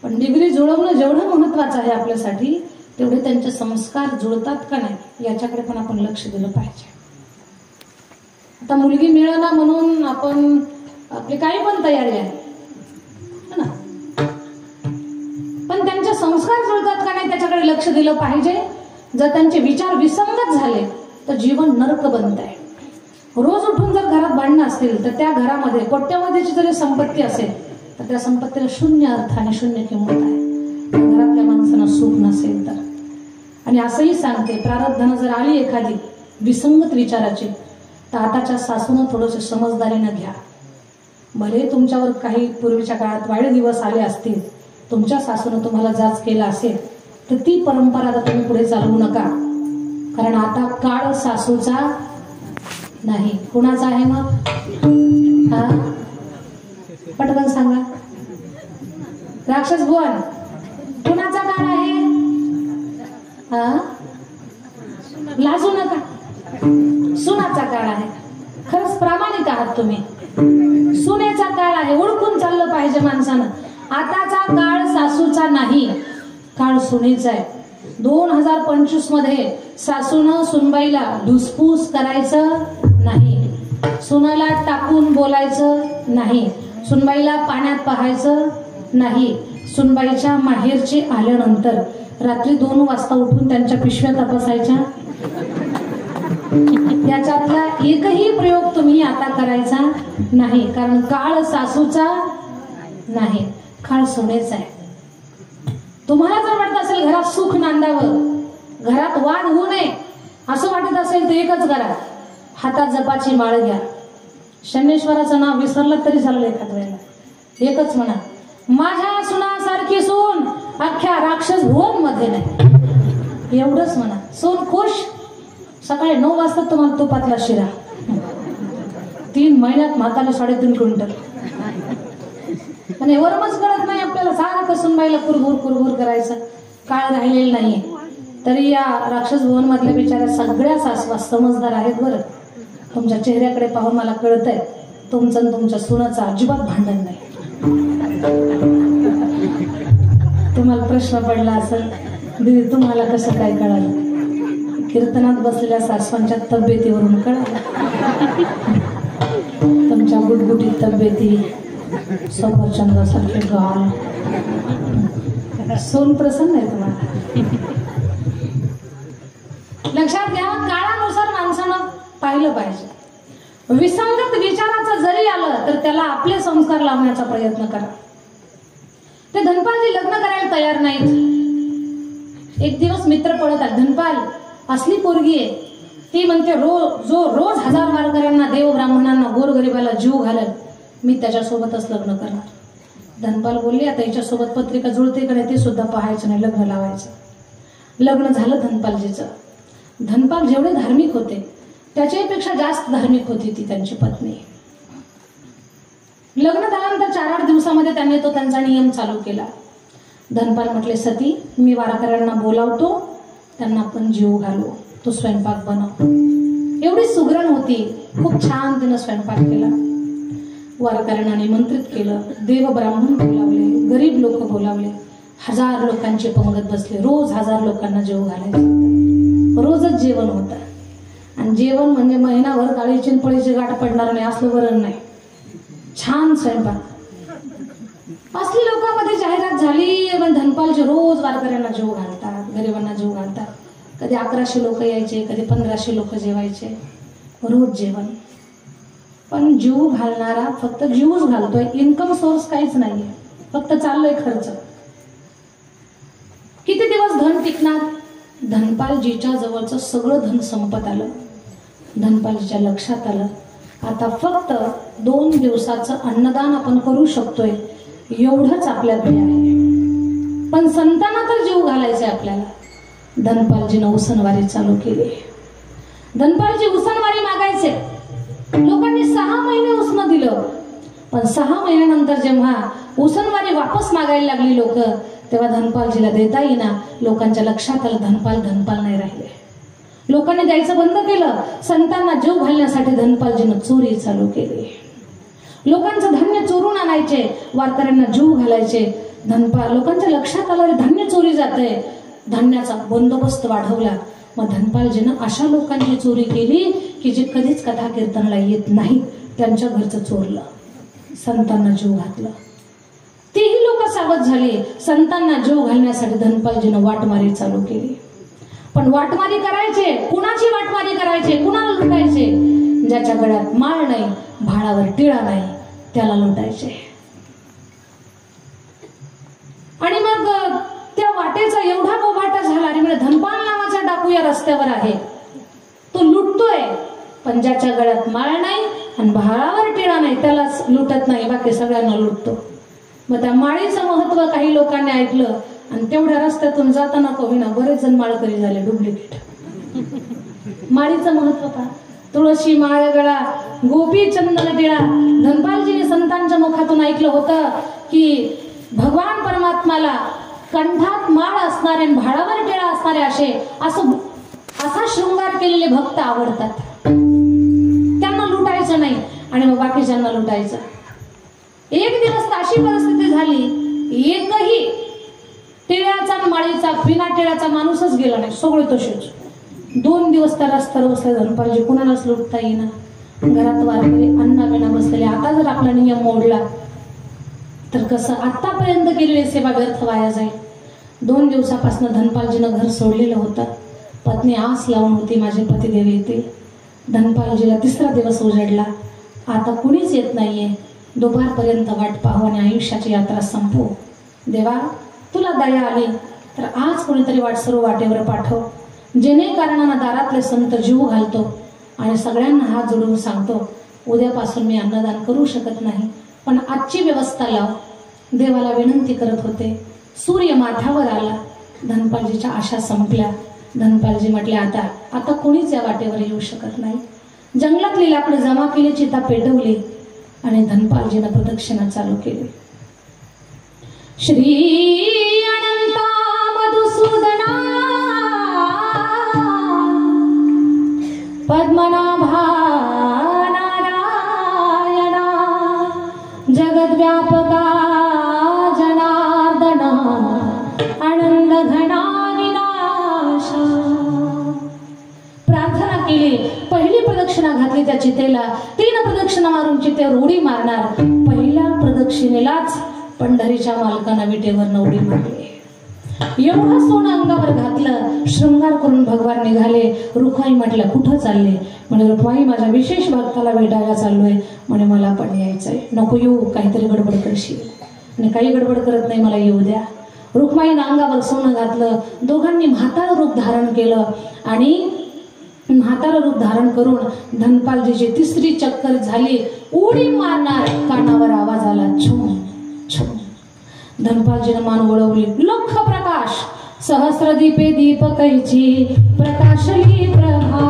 पण डिग्री जुळवणं जेवढं महत्वाचं आहे आपल्यासाठी, तेवढे त्यांचे संस्कार जुळतात का नाही याच्याकडे पण आपण लक्ष दिलं पाहिजे. आता मुलगी मिळेना म्हणून आपण आपली काही पण तयारी आहे ना, पण त्यांचे संस्कार जुळतात का नाही त्याच्याकडे लक्ष दिलं पाहिजे. जर त्यांचे विचार विसंगत झाले तर जीवन नरक बनत आहे. रोज उठून जर घरात भांडणं असतील तर त्या घरामध्ये कोट्यवधीची जरी संपत्ती असेल तर त्या संपत्तीला शून्य अर्थ आणि शून्य किंमत आहे. घरातल्या माणसांना सुख नसेल तर. आणि असंही सांगते, प्रारब्धानं जर आली एखादी विसंगत विचाराची तर आताच्या सासूनं थोडंसं समजदारीनं घ्या. भले तुमच्यावर काही पूर्वीच्या काळात वाईट दिवस आले असतील, तुमच्या सासूनं तुम्हाला जाच केला असेल तर ती परंपरा आता तुम्ही पुढे चालवू नका. कारण आता काळ सासूचा नाही, कुणाचा आहे मग? हा, पटकन सांगा. राक्षस भुवन कुणाचा काळ आहे? हा, लाजू नका, सुनाचा काळ आहे. खरंच प्रामाणिक आहात तुम्ही. सुनेचा काळ आहे, ओळखून चाललं पाहिजे माणसानं. आताचा काळ सासूचा नाही, काळ सुनेचा आहे. 2025 मध्ये सासूनं सुनबाईला धुसफूस करायचं नाही, सुनाला टाकून बोलायचं नाही, सुनबाईला पाण्यात पाहायचं नाही. सुनबाईच्या माहेरची आल्यानंतर रात्री 2 वाजता उठून त्यांच्या पिशव्या तपासायच्या. याच्यातला एकही प्रयोग तुम्ही आता करायचा नाही. कारण काळ सासूचा नाही, काळ सुनेचा आहे. तुम्हाला जर वाटत असेल घरात सुख नांदावं, घरात वाद होऊ नये असं वाटत असेल तर एकच करा, हातात जपाची माळ घ्या. शनेश्वराचं नाव विसरलं तरी चाललं एखाद वेळेला. एकच म्हणा, माझ्या सुनासारखी सून अख्ख्या राक्षस भुवन मध्ये नाही. एवढंच म्हणा. सून खुश. सकाळी 9 वाजता तुम्हाला तुपातला शिरा, 3 महिन्यात म्हाताला 3.5 क्विंटल. आणि वरमच कळत नाही आपल्याला, सारखं सुनबाईला कुरबुर कुरबुर करायचं. काळ राहिलेलं नाहीये. तरी या राक्षस भुवन मधल्या बिचाऱ्या सगळ्या सासवा समजदार आहेत बरं. तुमच्या चेहऱ्याकडे पाहून मला कळतंय तुमचं आणि तुमच्या सुनाचं अजिबात भांडण नाही. तुम्हाला प्रश्न पडला असेल, दीदी तुम्हाला कसं काय कळालं? कीर्तनात बसलेल्या सासवांच्या तब्येतीवरून कळालं. तुमच्या गुटगुटीत तब्येती, सफरचंदासारखे गाल, सोन प्रसन्न आहे तुम्हाला. लक्षात घ्या, काळानुसार माणसानं पाहिलं पाहिजे. विसंगत विचाराचं जरी आलं तर त्याला आपले संस्कार लावण्याचा प्रयत्न करा. ते धनपालजी लग्न करायला तयार नाहीत. एक दिवस मित्र पळत आहेत, धनपाल असली पोरगी आहे, ती म्हणते रोज 1000 वारकऱ्यांना, देव ब्राह्मणांना, गोरगरिबाला जीव घालेल, मी त्याच्यासोबतच लग्न करणार. धनपाल बोलले, आता हिच्यासोबत पत्रिका जुळते का नाही ते सुद्धा पाहायचं नाही, लग्न लावायचं. लग्न झालं धनपालजीचं. धनपाल जेवढे धार्मिक होते त्याच्यापेक्षा जास्त धार्मिक होती ती त्यांची पत्नी. लग्न झाल्यानंतर 4-8 दिवसामध्ये त्यांनी तो त्यांचा नियम चालू केला. धनपाल म्हटले, सती मी वारकऱ्यांना बोलावतो, त्यांना आपण जीव घालू, तो स्वयंपाक बनव. एवढी सुगरण होती, खूप छान तिनं स्वयंपाक केला. वारकऱ्यांना निमंत्रित केलं, देव ब्राह्मण बोलावले, गरीब लोक बोलावले. 1000 लोकांची पंगत बसली. रोज 1000 लोकांना जेव घालायचं. रोजच जेवण होतं. आणि जेवण म्हणजे महिनाभर काळीची पळीची गाठ पडणार नाही असलं वरण नाही. छान स्वयंपाक. असली लोकांमध्ये जाहिरात झाली. धनपालचे रोज वारकऱ्यांना जेव घालतात, गरिबांना जेव घालतात. कधी 1100 लोक यायचे, कधी 1500 लोक जेवायचे. रोज जेवण. पण जीव घालणारा फक्त जीवच घालतोय, इन्कम सोर्स काहीच नाहीये, फक्त चाललोय खर्च. किती दिवस धन टिकणार? धनपालजीच्या जवळचं सगळं धन संपत आलं. धनपालजीच्या लक्षात आलं आता फक्त 2 दिवसाचं अन्नदान आपण करू शकतोय, एवढंच आपल्याकडे आहे. पण संतांना तर जीव घालायचंय आपल्याला. धनपालजीनं उसनवारी चालू केली. धनपालजी उसनवारी मागायचे. लोकांनी 6 महिने उसनं दिलं. पण 6 महिन्यानंतर जेव्हा उसनवारी वापस मागायला लागली लोक, तेव्हा धनपालजीला देता येईना. लोकांच्या लक्षात आलं धनपाल नाही राहिले. लोकांनी द्यायचं बंद केलं. संतांना जीव घालण्यासाठी धनपालजीनं चोरी चालू केली. लोकांचं धान्य चोरून आणायचे, वारकऱ्यांना जीव घालायचे. लोकांच्या लक्षात आलं धान्य चोरी जाते. धान्याचा बंदोबस्त वाढवला. मग धनपालजीनं अशा लोकांची चोरी केली की जे कधीच कथा कीर्तनला येत नाही, त्यांच्या घरचं चोरलं, संतांना जीव घातलं. तेही लोक सावध झाले. संतांना जीव घालण्यासाठी धनपालजीनं वाटमारी चालू केली. पण वाटमारी करायचे, कुणाची वाटमारी करायचे, कुणाला लुटायचे? ज्याच्या गळ्यात माळ नाही, भाळावर टिळा नाही, त्याला लुटायचे. आणि मग त्या वाटेचा एवढा बोभाटा झाला. आणि म्हणजे धनपाल नावाचा डाकू या रस्त्यावर आहे, तो लुटतोय. पण ज्याच्या गळ्यात माळ नाही आणि भाळावर टिळा नाही त्यालाच लुटत नाही, बाकी सगळ्यांना लुटतो. मग त्या माळीचं महत्व काही लोकांनी ऐकलं आणि तेवढ्या रस्त्यातून जाताना कोविना बरेच जण माळकरी झाले, डुप्लिकेट. माळीचं महत्व का? तुळशी माळ गळा, गोपी चंदन टिळा. धनपालजीने संतांच्या मुखातून ऐकलं होतं की भगवान परमात्माला कंठात माळ असणारे, भाळावर टिळा असणारे असा शृंगार केलेले भक्त आवडतात. त्यांना लुटायचं नाही आणि मग बाकीच्यांना लुटायचं. एक दिवस अशी परिस्थिती झाली, एकही टिळ्याचा माळीचा बिना टिळ्याचा माणूसच गेला नाही, सगळे तसेच. 2 दिवस त्या रस्त्यावर बसले धनपालजी. कुणालाच लुटता येईना. घरात वारकरी अन्नाबिना बसलेले. आता जर आपला नियम मोडला तर कसं? आतापर्यंत केलेली सेवा व्यर्थ वाया जाईल. 2 दिवसापासून धनपालजीनं घर सोडलेलं होतं. पत्नी आस लावून होती माझे पतिदेव येतील. धनपालजीला 3रा दिवस उजडला. आता कुणीच येत नाहीये. दुपारपर्यंत वाट पाहू आणि आयुष्याची यात्रा संपवू. देवा, तुला दया आली तर आज कोणीतरी वाटसरू वाटेवर पाठव, जेणेकारणानं दारातले संत जीव घालतो आणि सगळ्यांना हात जोडून सांगतो, उद्यापासून मी अन्नदान करू शकत नाही, पण आजची व्यवस्था लाव. देवाला विनंती करत होते. सूर्य माथ्यावर आला. धनपालजीच्या आशा संपल्या. धनपालजी म्हटले, आता कोणीच या वाटेवर येऊ शकत नाही. जंगलातली लाकडं जमा केली, चिता पेटवली आणि धनपालजीनं प्रदक्षिणा चालू केली. श्री अनंता मधुसूदना पद्मनाभा नारायणा जगद्व्यापका जनार्दना आनंद घना विनाशा. प्रार्थना केली. पहिली प्रदक्षिणा घातली त्या चितेला. 3 प्रदक्षिणा मारून चितेवर उडी मारणार. पहिल्या प्रदक्षिणेलाच पंढरीच्या मालकानं विटेवर उडी मारली. एवढं सोनं अंगावर घातलं, शृंगार करून भगवान निघाले. रुक्माई म्हटलं, कुठं चालले? म्हणे, रुक्माई, माझ्या विशेष भक्ताला भेटायला चाललोय. म्हणे, मला पण यायचंय. नको येऊ, काहीतरी गडबड करशील. आणि काही गडबड करत नाही, मला येऊ द्या. रुक्माईनं अंगावर सोनं घातलं. दोघांनी म्हातारं रूप धारण केलं आणि म्हातारं रूप धारण करून धनपालजीची 3री चक्कर झाली. उडी मारणार, कानावर आवाज आला, छुम छुम. धनपालजीनं मान वळवली. लख प्रकाश सहस्रदीपे दीपकैची प्रकाशली प्रभा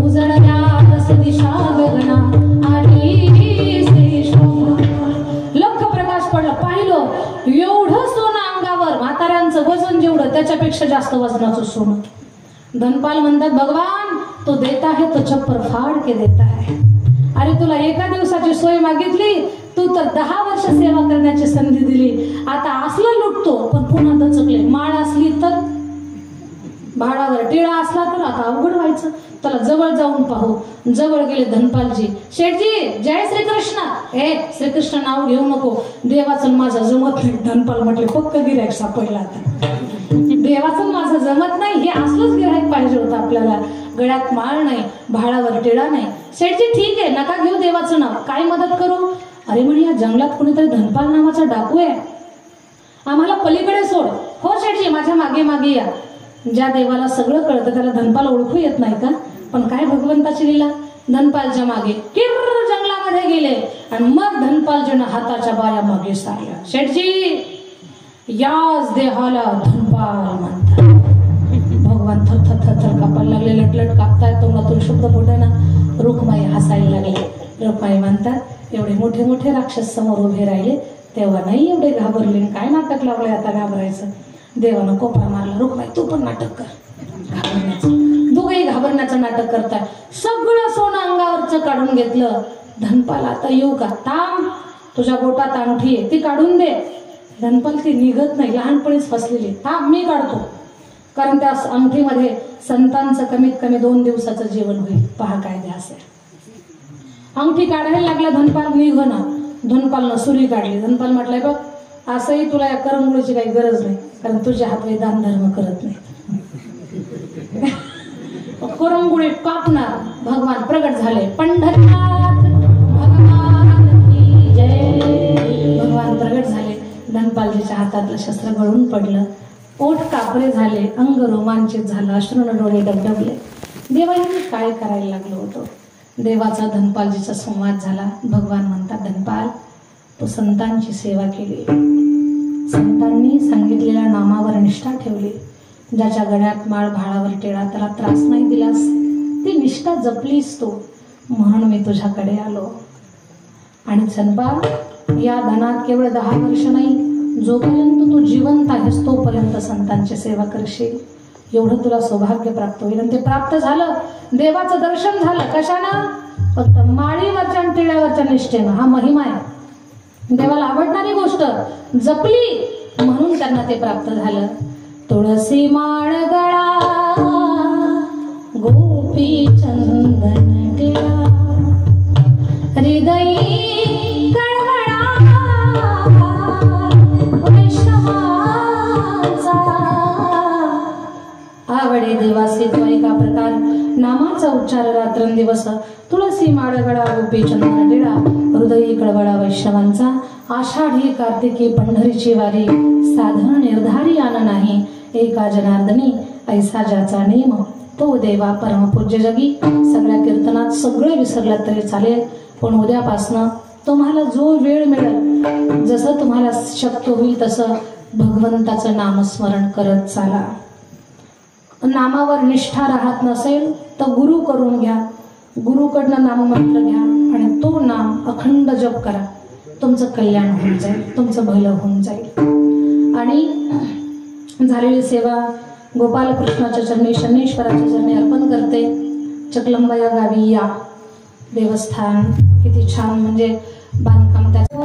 उजळल्या दिशा गगना आणि लख प्रकाश पडला. पाहिलं एवढं सोनं अंगावर, म्हाताऱ्यांचं वजन जेवढं त्याच्यापेक्षा जास्त वजनाचं सोनं. धनपाल म्हणतात, भगवान तो देता है तो छप्पर फाड़ के देता है. अरे तुला एका दिवसाची सोय मागितली तू तर 10 वर्ष सेवा करण्याची संधी दिली, आता असलं लुटतो पण पुन्हा दचकले. माळ असली तर, भाडावर टिळा असला तर आता अवघड व्हायचं. त्याला जवळ जाऊन पाहू. जवळ गेले धनपालजी. शेठजी जय श्रीकृष्ण. हे श्रीकृष्ण नाव घेऊ नको, देवाचं माझं जमत नाही. धनपाल म्हटले पक्क गिऱ्हाईक सापडला. आता देवाचं माझं जमत नाही, हे असलंच गिऱ्हाईक पाहिजे होतं आपल्याला. गळ्यात माळ नाही, भाडावर टिळा नाही. शेठजी ठीक आहे, नका घेऊ देवाचं नाव, काय मदत करू? अरे म्हणे या जंगलात कोणीतरी धनपाल नावाचा डाकू आहे, आम्हाला पलीकडे सोड. हो शेठजी माझ्या मागे मागे या. ज्या देवाला सगळं कळतं त्याला धनपाल ओळखू येत नाही का? पण काय भगवंताची लीला. धनपालच्या मागे किर्र जंगलामध्ये गेले आणि मग धनपालजीनं हाताच्या बाया मागे सारल्या. शेठजी याच देहाला धनपाल म्हणतात. भगवान थर थर थर थर कापायला लागले, लटलट कापताय, तोंडातून शब्द फुटेना. रुक्माई हसायला लागले. रुक्माई म्हणतात एवढे मोठे मोठे राक्षस समोर उभे राहिले तेव्हा नाही एवढे घाबरले, काय नाटक लावलंय आता घाबरायचं. देवानं कोपरा मारला. रुक्माई तू पण नाटक कर घाबरण्याचं. दोघेही घाबरण्याचं नाटक करताय. सगळं सोनं अंगावरचं काढून घेतलं. धनपाल आता येऊ का? थांब, तुझ्या बोटात अंगठी आहे ती काढून दे. धनपाल ती निघत नाही, लहानपणीच फसलेली. थांब मी काढतो, कारण त्या अंगठीमध्ये संतांचं कमीत कमी 2 दिवसाचं जेवण होईल. पहा काय ध्यास आहे. अंगठी काढायला लागला धनपाल, निघना. धनपालनं सुरी काढली. धनपाल म्हटलंय बघ असंही तुला या करंगुळीची काही गरज नाही, कारण तुझ्या हातवे दान धर्म करत नाही. करंगुळी कापणार. भगवान प्रगट झाले. पंढरीनाथ भगवान की जय. भगवान प्रगट झाले. धनपालजीच्या हातातलं शस्त्र गळून पडलं. ओठ कापरे झाले, अंग रोमांचित झालं, अश्रूनं डोळे डबडबले. देवाने काय करायला लागलो होतो? देवाचा धनपालजीचा संवाद झाला. भगवान म्हणतात धनपाल तो संतांची सेवा केली, संतांनी सांगितलेल्या नामावर निष्ठा ठेवली. ज्याच्या गळ्यात माळ भाळावर टिळा त्याला त्रास नाही दिलास, ती निष्ठा जपलीस तू, म्हणून मी तुझ्याकडे आलो. आणि धनपाल या धनात केवळ 10 वर्ष नाही, जोपर्यंत तू जिवंत आहेस तोपर्यंत संतांची सेवा करशील. एवढं तुला सौभाग्य प्राप्त होईल. आणि ते प्राप्त झालं. देवाचं दर्शन झालं. कशानं? फक्त माळीवरच्या आणि टिळ्यावरच्या निष्ठेनं. हा महिमा आहे. देवाला आवडणारी गोष्ट जपली म्हणून त्यांना ते प्राप्त झालं. तुळसी माळ गळा गोपी चंदन टिळा हृदयी कळवळा वैष्णवाचा आवडे देवासी तो एका प्रकार नामाचा उच्चार रात्रंदिवस. तुळसी माळ गळा गोपी चंदन टिळा हृदयी कळवळा वैष्णवांचा. आषाढी कार्तिकी पंढरीची वारी साधन निर्धारी आन नाही. एका जनार्दनी ऐसा ज्याचा नेम तो देवा परमपूज्य जगी. सगळ्या कीर्तनात सगळे विसरलात तरी चालेल, पण उद्यापासनं तुम्हाला जो वेळ मिळेल, जसं तुम्हाला शक्य होईल तसं भगवंताचं नामस्मरण करत चाला. नामावर निष्ठा राहत नसेल तर गुरु करून घ्या. गुरुकडनं नाममंत्र घ्या आणि तो नाम अखंड जप करा. तुमचं कल्याण होऊन जाईल, तुमचं भलं होऊन जाईल. आणि झालेली सेवा गोपालकृष्णाच्या चरणी, शनैश्वराच्या चरणी अर्पण करते. चकलंबा या गावी या. देवस्थान किती छान, म्हणजे बांधकाम त्याचं